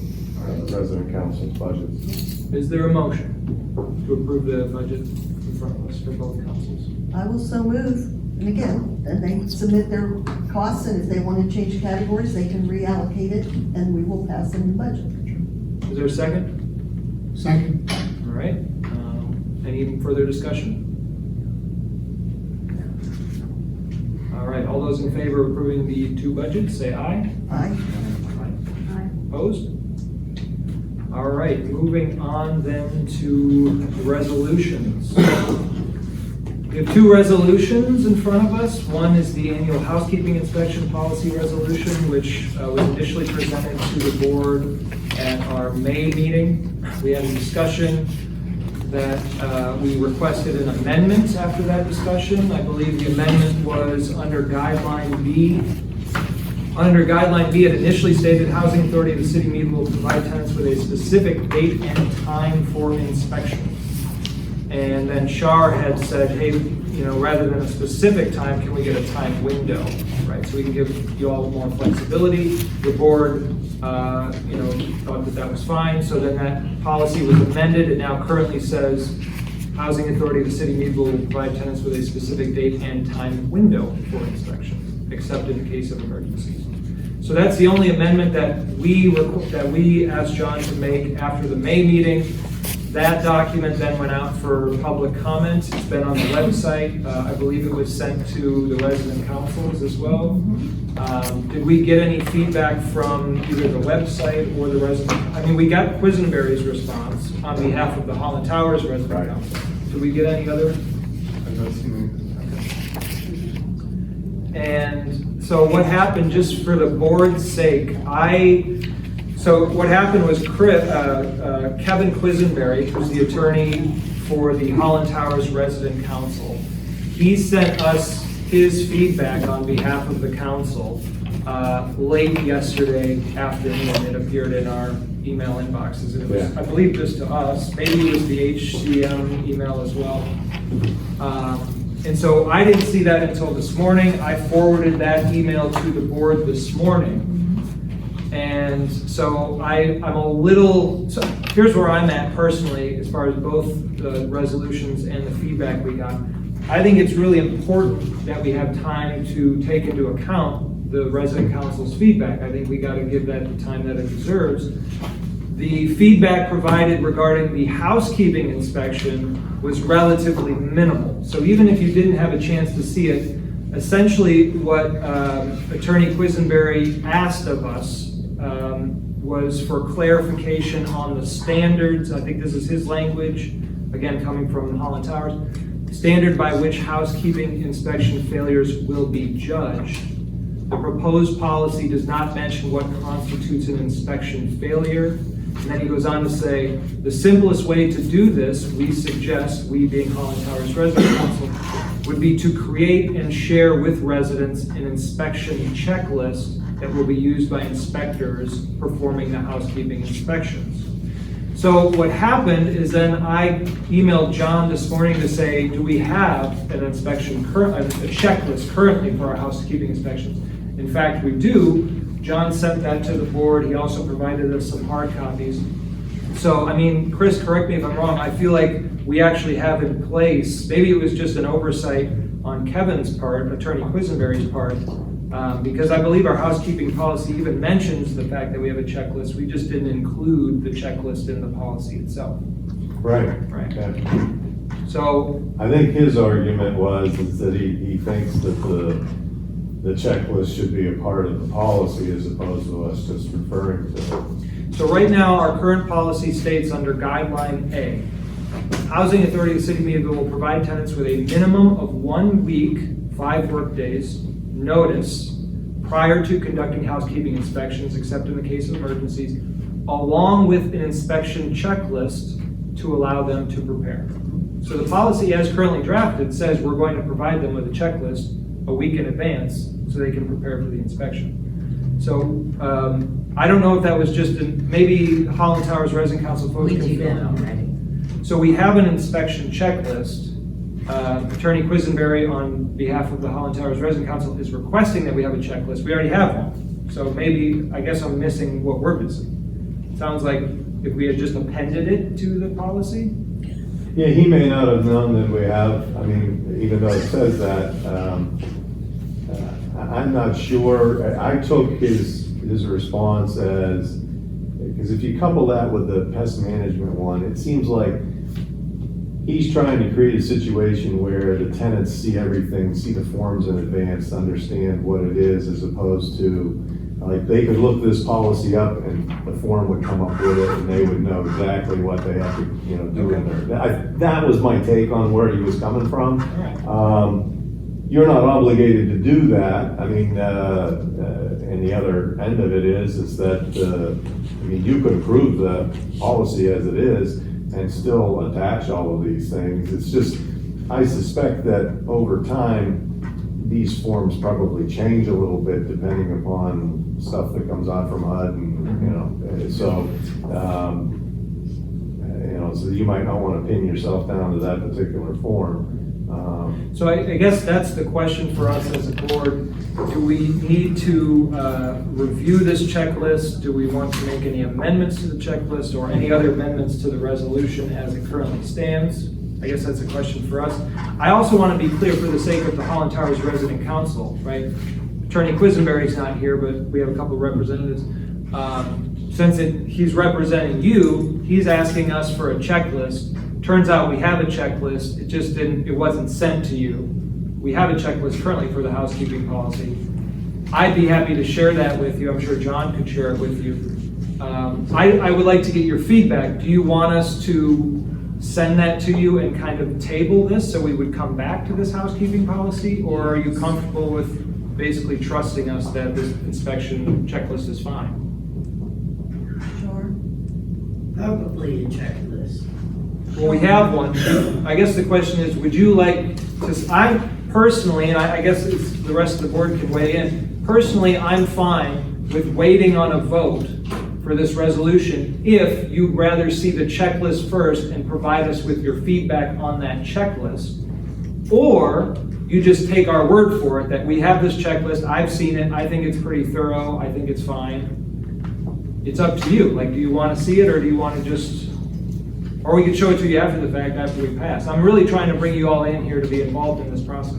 resident council's budgets. Is there a motion to approve the budget in front of us for both councils? I will so move. And again, then they submit their costs, and if they want to change categories, they can reallocate it, and we will pass it in the budget. Is there a second? Second. All right. Any further discussion? All right, all those in favor of approving the 2 budgets, say aye. Aye. Opposed? All right, moving on then to the resolutions. We have 2 resolutions in front of us. One is the annual housekeeping inspection policy resolution, which was initially presented to the board at our May meeting. We had a discussion that we requested an amendment after that discussion. I believe the amendment was under guideline B. Under guideline B, it initially stated housing authority of the city of Meadville will provide tenants with a specific date and time for inspection. And then Shar had said, hey, rather than a specific time, can we get a time window, right? So we can give you all more flexibility. The board, thought that that was fine. So then that policy was amended. It now currently says, housing authority of the city of Meadville will provide tenants with a specific date and time window for inspection, except in the case of emergencies. So that's the only amendment that we asked John to make after the May meeting. That document then went out for public comment. It's been on the website. I believe it was sent to the resident councils as well. Did we get any feedback from either the website or the resident? I mean, we got Quisenberry's response on behalf of the Holland Towers resident council. Did we get any other? I've not seen anything. And so what happened, just for the board's sake, So what happened was Kevin Quisenberry, who's the attorney for the Holland Towers Resident Council, he sent us his feedback on behalf of the council late yesterday afternoon. It appeared in our email inboxes. It was, I believe, just to us. Maybe it was the HCM email as well. And so I didn't see that until this morning. I forwarded that email to the board this morning. And so I'm a little, so here's where I'm at personally, as far as both the resolutions and the feedback we got. I think it's really important that we have time to take into account the resident council's feedback. I think we got to give that the time that it deserves. The feedback provided regarding the housekeeping inspection was relatively minimal. So even if you didn't have a chance to see it, essentially what Attorney Quisenberry asked of us was for clarification on the standards. I think this is his language, again, coming from Holland Towers. Standard by which housekeeping inspection failures will be judged. The proposed policy does not mention what constitutes an inspection failure. And then he goes on to say, the simplest way to do this, we suggest, we being Holland Towers Resident Council, would be to create and share with residents an inspection checklist that will be used by inspectors performing the housekeeping inspections. So what happened is then I emailed John this morning to say, do we have an inspection, a checklist currently for our housekeeping inspections? In fact, we do. John sent that to the board. He also provided us some hard copies. So, I mean, Chris, correct me if I'm wrong, I feel like we actually have in place, maybe it was just an oversight on Kevin's part, Attorney Quisenberry's part, because I believe our housekeeping policy even mentions the fact that we have a checklist. We just didn't include the checklist in the policy itself. Right. Right. Yeah. So I think his argument is that he thinks that the checklist should be a part of the policy as opposed to us just referring to it. So right now, our current policy states under guideline A, Housing Authority of the City of Meadville will provide tenants with a minimum of 1 week, 5 work days, notice prior to conducting housekeeping inspections, except in the case of emergencies, along with an inspection checklist to allow them to prepare. So the policy as currently drafted says we're going to provide them with a checklist a week in advance so they can prepare for the inspection. So I don't know if that was just, maybe Holland Towers Resident Council folks We can do fill that it out. already. So we have an inspection checklist. Attorney Quisenberry, on behalf of the Holland Towers Resident Council, is requesting that we have a checklist. We already have one. So maybe, I guess I'm missing what we're missing. Sounds like if we had just appended it to the policy. Yeah, he may not have known that we have, I mean, even though it says that, I'm not sure. I took his response as, because if you couple that with the pest management one, it seems like he's trying to create a situation where the tenants see everything, see the forms in advance, understand what it is, as opposed to, like, they could look this policy up and the form would come up with it and they would know exactly what they have to, do in there. That was my take on where he was coming from. You're not obligated to do that. I mean, and the other end of it is that, you could approve the policy as it is and still attach all of these things. It's just, I suspect that over time, these forms probably change a little bit depending upon stuff that comes out from HUD and, so you might not want to pin yourself down to that particular form. So I guess that's the question for us as a board. Do we need to review this checklist? Do we want to make any amendments to the checklist or any other amendments to the resolution as it currently stands? I guess that's a question for us. I also want to be clear for the sake of the Holland Towers Resident Council, right? Attorney Quisenberry's not here, but we have a couple of representatives. Since he's representing you, he's asking us for a checklist. Turns out we have a checklist, it wasn't sent to you. We have a checklist currently for the housekeeping policy. I'd be happy to share that with you. I'm sure John could share it with you. I would like to get your feedback. Do you want us to send that to you and kind of table this so we would come back to this housekeeping policy? Or are you comfortable with basically trusting us that this inspection checklist is fine? Probably a checklist. Well, we have one. I guess the question is, would you like to, I personally, and I guess it's, the rest of the board can weigh in. Personally, I'm fine with waiting on a vote for this resolution if you'd rather see the checklist first and provide us with your feedback on that checklist. Or you just take our word for it that we have this checklist, I've seen it, I think it's pretty thorough, I think it's fine. It's up to you. Like, do you want to see it, or do you want to just, or we could show it to you after the fact, after we pass. I'm really trying to bring you all in here to be involved in this process.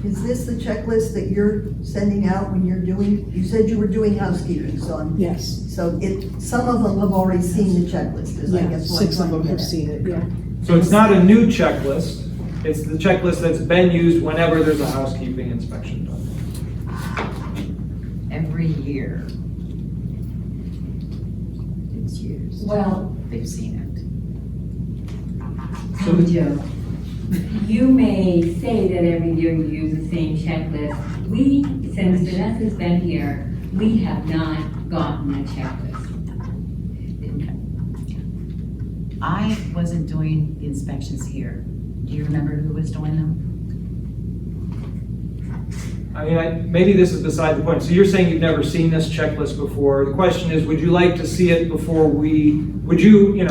Is this the checklist that you're sending out when you're doing, you said you were doing housekeeping, so Yes, so some of them have already seen the checklist, is I yeah, guess what I'm 6 of trying them to have get at. seen it, yeah. So it's not a new checklist, it's the checklist that's been used whenever there's a housekeeping inspection done. Every year. It's used. Well, They've seen so Joe, you may say that every year you use the same checklist. We, since Vanessa's been here, we have not gotten a checklist. it. I wasn't doing the inspections here. Do you remember who was doing them? I mean, maybe this is beside the point. So you're saying you've never seen this checklist before. The question is, would you like to see it before would you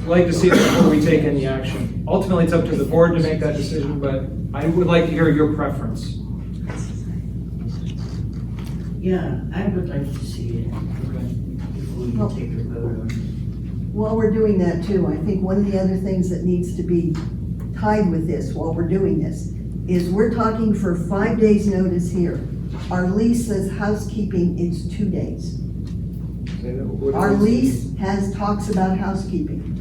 like to see it before we take any action? Ultimately, it's up to the board to make that decision, but I would like to hear your preference. Yeah, I would like to see it before you take a vote on it. While we're doing that too, I think one of the other things that needs to be tied with this while we're doing this is we're talking for 5 days' notice here. Our lease says housekeeping, it's 2 days. Our lease talks about housekeeping.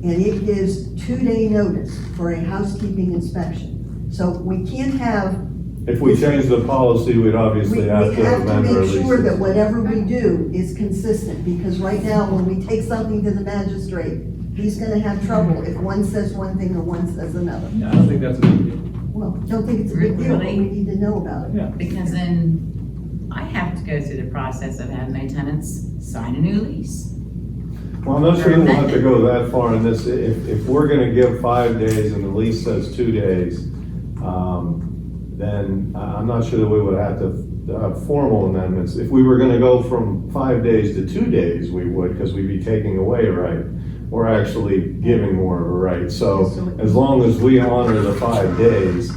And it gives 2-day notice for a housekeeping inspection. So we can't have. If we change the policy, we'd obviously have to amend our We have to make sure that leases. whatever we do is consistent, because right now, when we take something to the magistrate, he's gonna have trouble if one says one thing or one says another. Yeah, I don't think that's a big deal. Well, don't think it's a big deal, but Really? we need to know about it. Yeah. Because then I have to go through the process of having my tenants sign a new lease. Well, I'm not sure we'll have to go that far in this. If we're gonna give 5 days and the lease says 2 days, then I'm not sure that we would have to have formal amendments. If we were gonna go from 5 days to 2 days, we would, because we'd be taking away a right. We're actually giving more of a right. So as long as we honor the 5 days,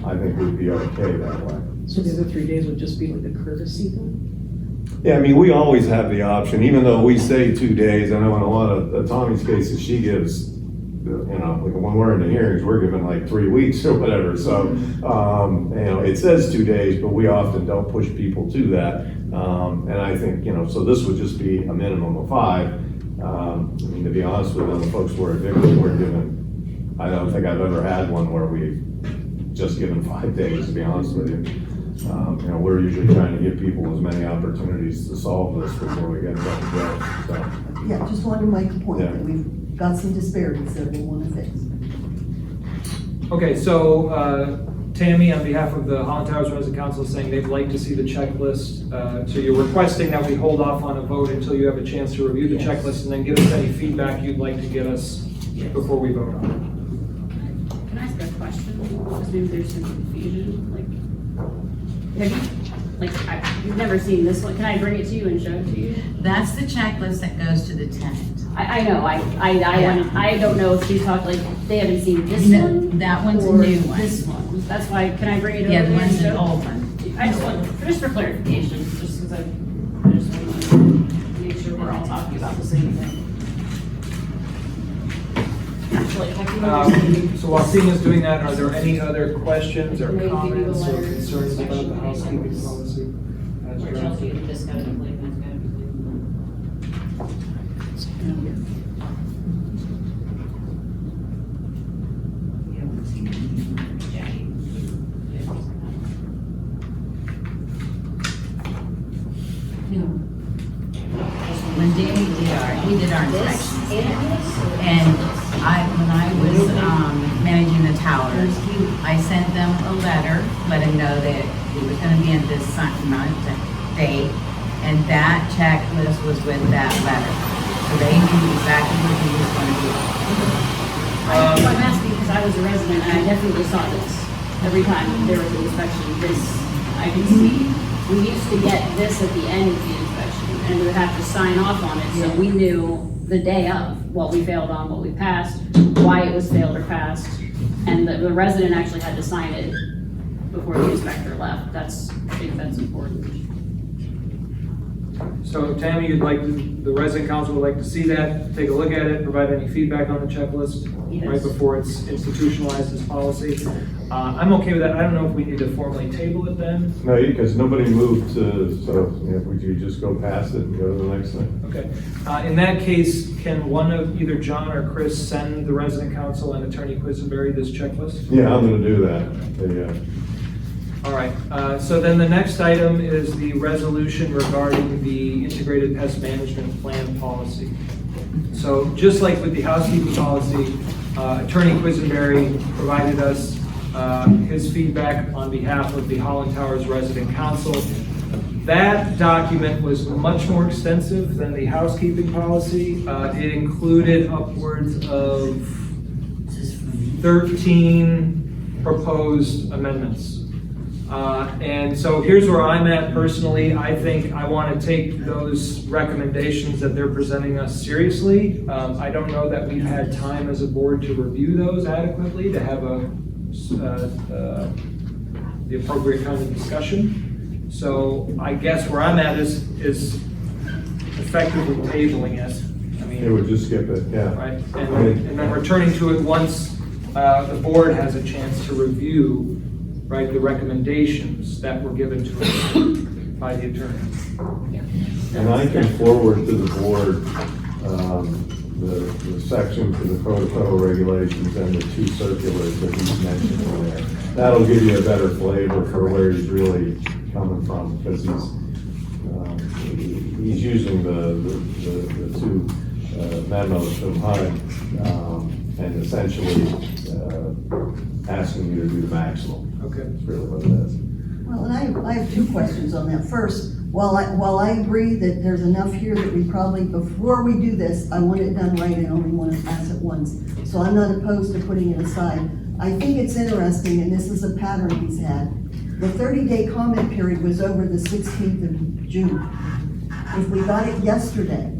I think we'd be okay that way. So the other 3 days would just be like a courtesy then? Yeah, I mean, we always have the option, even though we say 2 days. I know in a lot of Tommy's cases, she gives, like when we're in the hearings, we're given like 3 weeks or whatever. So, it says 2 days, but we often don't push people to that. And I think, so this would just be a minimum of 5. I mean, to be honest with you, the folks who are evicted, we're given, I don't think I've ever had one where we've just given 5 days, to be honest with you. We're usually trying to give people as many opportunities to solve this before we get to that judge, so. Yeah, just wanted to make a point Yeah. that we've got some disparities that we want to fix. Okay, so Tammy, on behalf of the Holland Towers Resident Council, is saying they'd like to see the checklist. So you're requesting that we hold off on a vote until you have a chance to review the Yes. checklist and then give us any feedback you'd like to give us before we vote on Can I ask a question? Because maybe there's some confusion, you've never seen this one, can I bring it to you and show it to you? That's the checklist that goes to the tenant. I know, I don't know if you talked, they haven't seen this No, one? that one's a or new one. This one, that's why, can I bring it over? Yeah, the there and one's an show? old one. I just want, just for clarification, just because I just want to make sure we're all talking about the same thing. Actually, I can So while Sina's doing that, are there any other questions or Maybe give you the comments or letters, concerns about the inspection housekeeping papers. policy? as Or drafted? Chelsea, you just gotta believe, that's gotta believe. No. When Danny he did our inspections. And when I was managing the towers, I sent them a letter, letting know that he was gonna be in this month, date. And that checklist was with that letter. So they knew exactly what he was going to do. I'm asking because I was a resident and I definitely saw this. Every time there was an inspection, this, I could see. We used to get this at the end of the inspection and we would have to sign off on it. So we knew the day of what we failed on, what we passed, why it was failed or passed. And the resident actually had to sign it before the inspector left. I think that's important. So Tammy, the resident council would like to see that, take a look at it, provide any feedback on the checklist right Yes. before it's institutionalized as policy. I'm okay with that. I don't know if we need to formally table it then. No, because nobody moved to, so would you just go past it and go to the next thing? Okay. In that case, can one of either John or Chris send the resident council and Attorney Quisenberry this checklist? Yeah, I'm gonna do that. All right, so then the next item is the resolution regarding the integrated pest management plan policy. So just like with the housekeeping policy, Attorney Quisenberry provided us his feedback on behalf of the Holland Towers Resident Council. That document was much more extensive than the housekeeping policy. It included upwards of 13 proposed amendments. And so here's where I'm at personally. I think I want to take those recommendations that they're presenting us seriously. I don't know that we've had time as a board to review those adequately, to have the appropriate kind of discussion. So I guess where I'm at is effectively tabling it. I mean, It would just skip it, yeah. right, and then returning to it once the board has a chance to review, right, the recommendations that were given to us by the attorney. And I can forward to the board, the section for the code of federal regulations and the 2 circulars that he's mentioned in there. That'll give you a better flavor for where he's really coming from, because he's using the 2 memos from HUD, and essentially asking you to do the maximum. Okay. That's really what it is. Well, and I have 2 questions on that. First, while I agree that there's enough here that we probably, before we do this, I want it done right and only want to pass it once. So I'm not opposed to putting it aside. I think it's interesting, and this is a pattern he's had. The 30-day comment period was over the 16th of June. If we got it yesterday,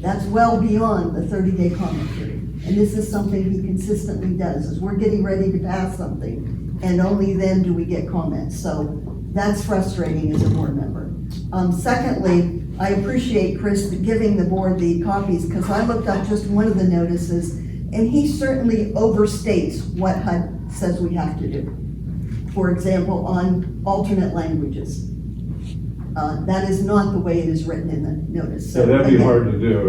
that's well beyond the 30-day comment period. And this is something he consistently does, is we're getting ready to pass something, and only then do we get comments. So that's frustrating as a board member. Secondly, I appreciate Chris giving the board the copies, because I looked up just one of the notices, and he certainly overstates what HUD says we have to do. For example, on alternate languages. That is not the way it is written in the notice. So that'd be hard to do,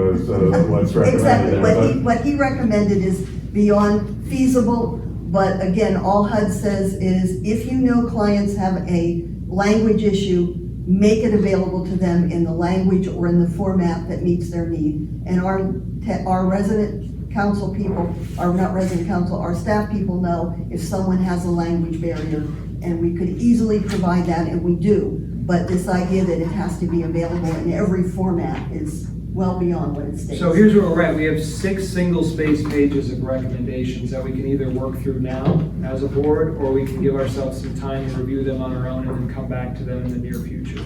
what's recommended Exactly, there. what he recommended is beyond feasible, but again, all HUD says is if you know clients have a language issue, make it available to them in the language or in the format that meets their need. And our resident council people, or not resident council, our staff people know if someone has a language barrier, and we could easily provide that, and we do. But this idea that it has to be available in every format is well beyond what it states. So here's where we're at. We have 6 single-space pages of recommendations that we can either work through now as a board, or we can give ourselves some time to review them on our own and then come back to them in the near future.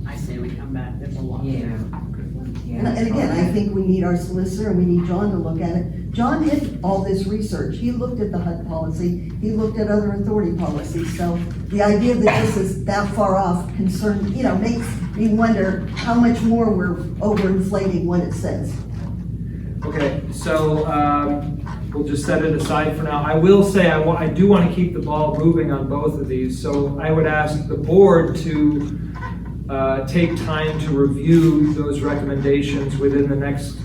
I say we come back, there's a lot. Yeah. And again, I think we need our solicitor and we need John to look at it. John did all this research. He looked at the HUD policy. He looked at other authority policies. So the idea that this is that far off concern, makes me wonder how much more we're overinflating what it says. Okay, so we'll just set it aside for now. I will say I do want to keep the ball moving on both of these. So I would ask the board to take time to review those recommendations within the next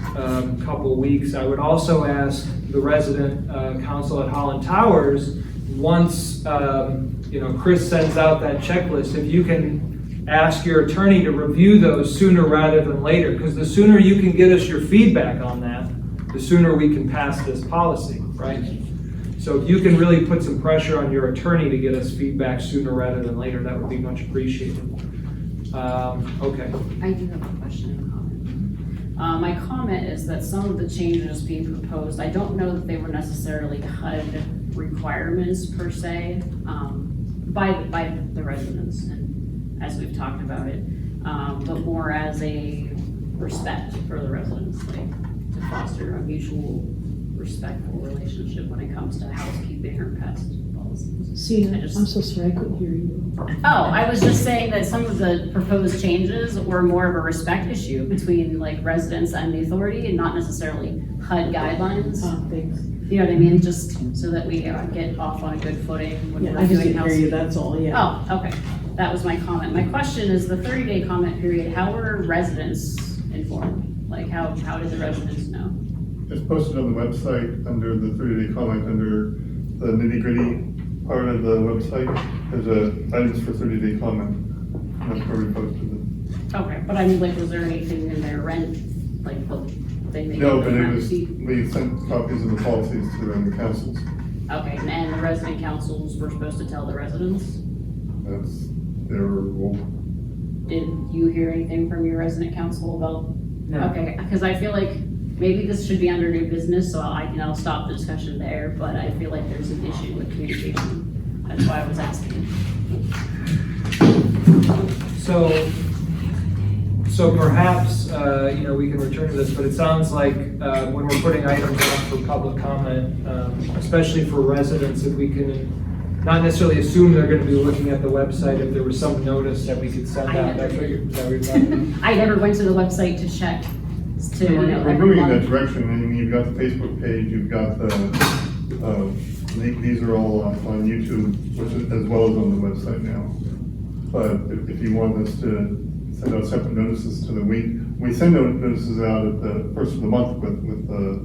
couple of weeks. I would also ask the resident council at Holland Towers, once Chris sends out that checklist, if you can ask your attorney to review those sooner rather than later, because the sooner you can get us your feedback on that, the sooner we can pass this policy, right? So if you can really put some pressure on your attorney to get us feedback sooner rather than later, that would be much appreciated. Okay. I do have a question and a comment. My comment is that some of the changes being proposed, I don't know that they were necessarily HUD requirements per se, by the residents, and as we've talked about it, but more as a respect for the residents, like to foster a mutual respectful relationship when it comes to housekeeping or pest policies. See, I just- I'm so sorry, I couldn't hear you. Oh, I was just saying that some of the proposed changes were more of a respect issue between like residents and the authority and not necessarily HUD guidelines. Thanks. You know what I mean? Just so that we get off on a good footing when Yeah, we're I just doing didn't hear you, housekeeping. that's all, yeah. Oh, okay. That was my comment. My question is the 30-day comment period, how were residents informed? Like how did the residents know? It's posted on the website under the 30-day comment, under the nitty-gritty part of the website. There's items for 30-day comment. And that's where we posted it. Okay, but I mean, like, was there anything in their rent, like the thing they No, gave but them it on was, receipt? we sent copies of the policies to the councils. Okay, and the resident councils were supposed to tell the residents? That's their role. Did you hear anything from your resident council about? No. Okay, because I feel like maybe this should be under new business, so I'll stop the discussion there, but I feel like there's an issue with communication. That's why I was asking. So perhaps, we can return to this, but it sounds like when we're putting items up for public comment, especially for residents, if we can not necessarily assume they're gonna be looking at the website, if there was some notice that we could send out, that's what is that what you're talking about? I never went to the website to check, to, you know, We're every moving in that month. direction. I mean, you've got the Facebook page, you've got these are all on YouTube, which is, as well as on the website now. But if you want us to send out separate notices to the week, we send notices out at the first of the month with the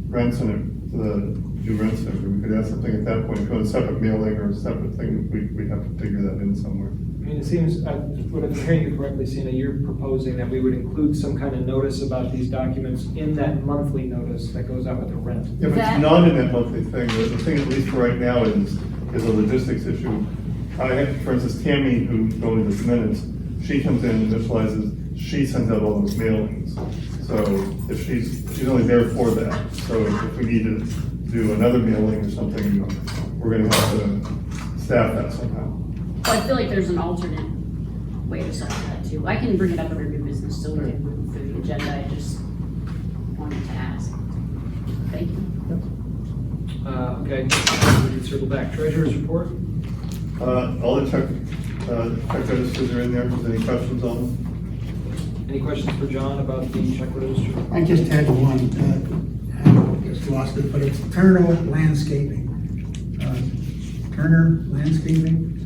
rent center, the new rent center. We could add something at that point, go a separate mailing or a separate thing. We'd have to figure that in somewhere. I mean, it seems, what I'm hearing you correctly, Sina, you're proposing that we would include some kind of notice about these documents in that monthly notice that goes out with the rent. If it's not in that monthly thing, the thing at least for right now is a logistics issue. I have, for instance, Tammy, who's going to this minutes, she comes in and visualizes, she sends out all those mailings. So if she's only there for that. So if we need to do another mailing or something, we're gonna have to staff that somehow. Well, I feel like there's an alternate way to solve that too. I can bring it up under new business so we can move through the agenda. I just wanted to ask. Thank you. Okay, we can circle back. Treasurer's report? All the check registers are in there, if there's any questions on them. Any questions for John about the check register? I just had one, I just lost it, but it's Turner Landscaping. Turner Landscaping?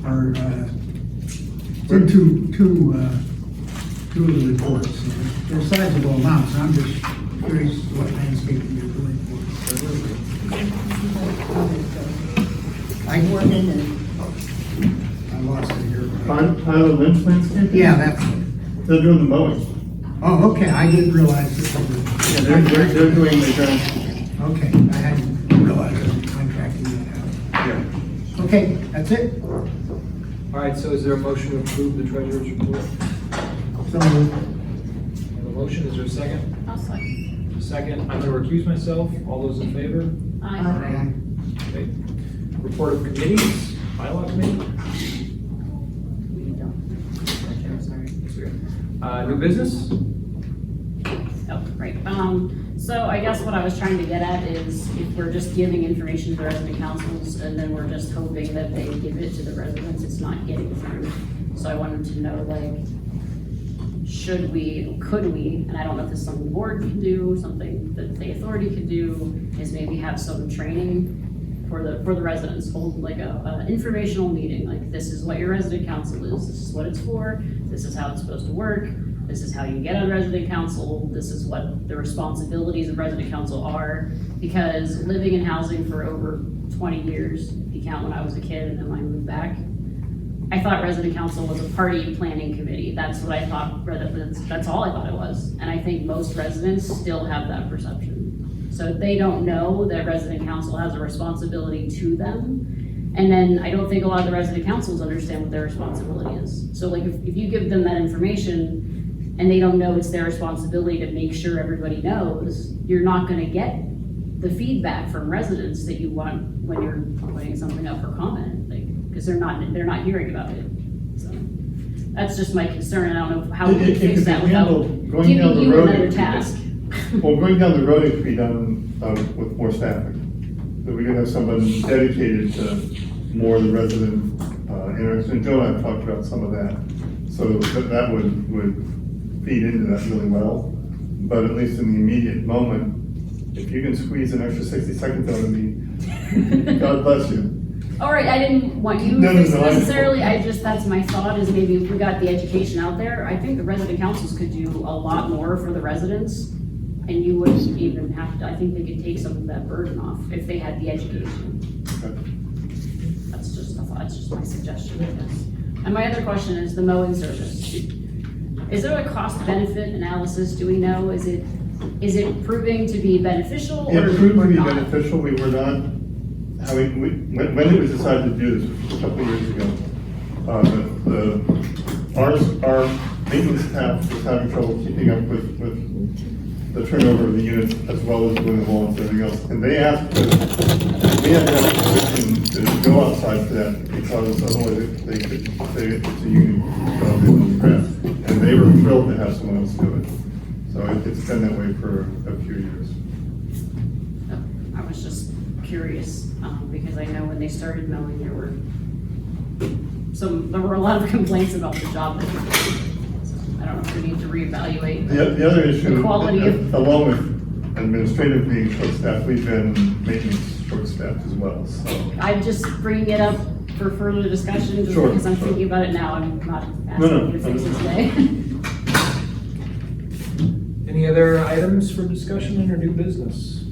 Or, did two of the reports. They're sizable amounts, I'm just curious what landscaping you're doing for. I went in and I lost it here. Tyler Lynch Landscaping? Yeah, that's it. They're doing the mowing. Oh, okay, I didn't realize this was. Yeah, they're doing the ground. Okay, I hadn't realized I was contracting that out. Yeah. Okay, that's it. All right, so is there a motion to approve the treasurer's report? So moved. We have a motion, is there a second? I'll second. Second, I'm gonna recuse myself. All those in favor? Aye. Okay. Report of committees, bylaw committee? We don't. Sorry. New business? Oh, right. So I guess what I was trying to get at is if we're just giving information to the resident councils and then we're just hoping that they give it to the residents, it's not getting through. So I wanted to know, like, could we, and I don't know if this is something the board can do, something that the authority could do, is maybe have some training for the residents, hold like a informational meeting, like this is what your resident council is, this is what it's for, this is how it's supposed to work, this is how you get on resident council, this is what the responsibilities of resident council are, because living in housing for over 20 years, if you count when I was a kid and then when I moved back, I thought resident council was a party planning committee. That's what I thought, that's all I thought it was. And I think most residents still have that perception. So they don't know that resident council has a responsibility to them. And then I don't think a lot of the resident councils understand what their responsibility is. So like if you give them that information and they don't know it's their responsibility to make sure everybody knows, you're not gonna get the feedback from residents that you want when you're putting something up for comment, like, because they're not hearing about it. So that's just my concern, and I don't know how we can It fix could be that without handled going giving down the you road. another task. Well, going down the road, it could be done with more staffing. That we could have someone dedicated to more of the resident interaction. Joe and I have talked about some of that. So that would feed into that really well. But at least in the immediate moment, if you can squeeze an extra 60 seconds out of me, God bless you. All right, I didn't want you No, to fix it no, no, necessarily, that's my thought, is maybe if we got the education out there, I think the resident councils could do a lot more for the residents, and you wouldn't even have to, I think they could take some of that burden off if they had the education. That's just a thought, that's just my suggestion, I guess. And my other question is the mowing service. Is there a cost benefit analysis, do we know, is it proving to be beneficial or It proved to be not? beneficial. We were not having, when it was decided to do this a couple of years ago, our maintenance staff was having trouble keeping up with the turnover of the units as well as doing the wall and everything else. And they asked that we had to have a position to go outside for that because otherwise they could say it's a union job in those crafts. And they were thrilled to have someone else do it. So it's been that way for a few years. I was just curious, because I know when they started mowing, there were a lot of complaints about the job that they did. So I don't know if we need to reevaluate The other issue, the quality of. along with administrative being short-staffed, we've been maintenance short-staffed as well, so. I'm just bringing it up for further discussion, just Sure, because I'm sure. thinking about it now, I'm not No, asking you to fix it understood. today. Any other items for discussion under new business?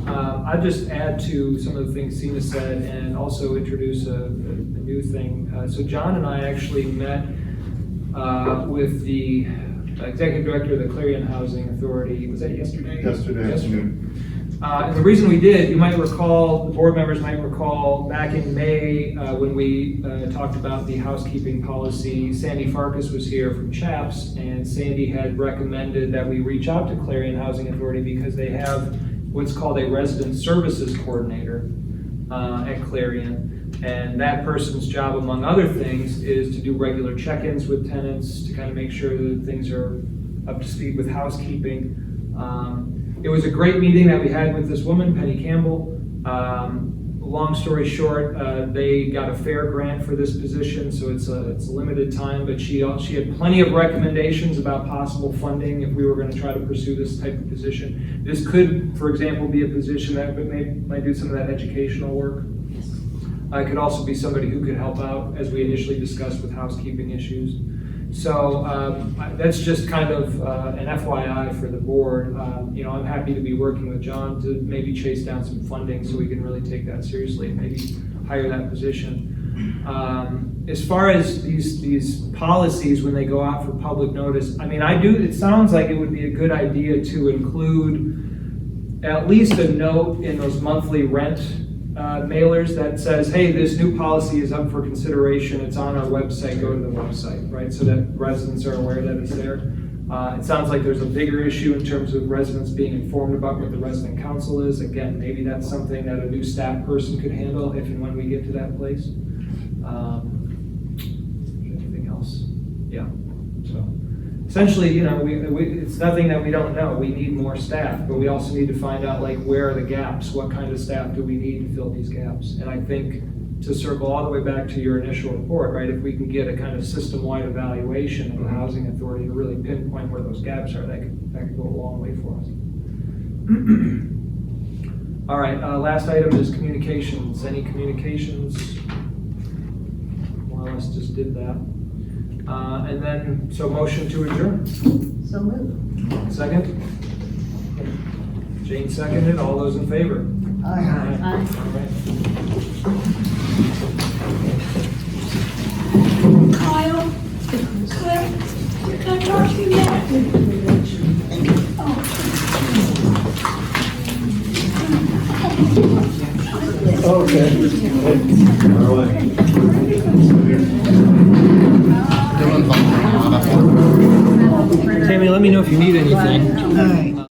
I'll just add to some of the things Sina said and also introduce a new thing. So John and I actually met with the executive director of the Clarion Housing Authority. Was that yesterday? Yesterday afternoon. And the reason we did, you might recall, the board members might recall, back in May, when we talked about the housekeeping policy, Sandy Farkas was here from CHAPS, and Sandy had recommended that we reach out to Clarion Housing Authority because they have what's called a resident services coordinator at Clarion. And that person's job, among other things, is to do regular check-ins with tenants to kind of make sure that things are up to speed with housekeeping. It was a great meeting that we had with this woman, Penny Campbell. Long story short, they got a fair grant for this position, so it's a limited time, but she had plenty of recommendations about possible funding if we were going to try to pursue this type of position. This could, for example, be a position that might do some of that educational work. It could also be somebody who could help out, as we initially discussed, with housekeeping issues. So that's just kind of an FYI for the board. I'm happy to be working with John to maybe chase down some funding so we can really take that seriously and maybe hire that position. As far as these policies, when they go out for public notice, it sounds like it would be a good idea to include at least a note in those monthly rent mailers that says, hey, this new policy is up for consideration, it's on our website, go to the website, right? So that residents are aware that it's there. It sounds like there's a bigger issue in terms of residents being informed about what the resident council is. Again, maybe that's something that a new staff person could handle if and when we get to that place. Anything else? Yeah, so. Essentially, it's nothing that we don't know. We need more staff, but we also need to find out, where are the gaps? What kind of staff do we need to fill these gaps? And I think to circle all the way back to your initial report, right, if we can get a kind of system-wide evaluation of the housing authority to really pinpoint where those gaps are, that could go a long way for us. All right, last item is communications. Any communications? More or less just did that. And then, so motion to adjourn. So moved. Second? Jane seconded. All those in favor? Aye. All right. Kyle, can I talk to you now? Oh. Tammy, let me know if you need anything. All right.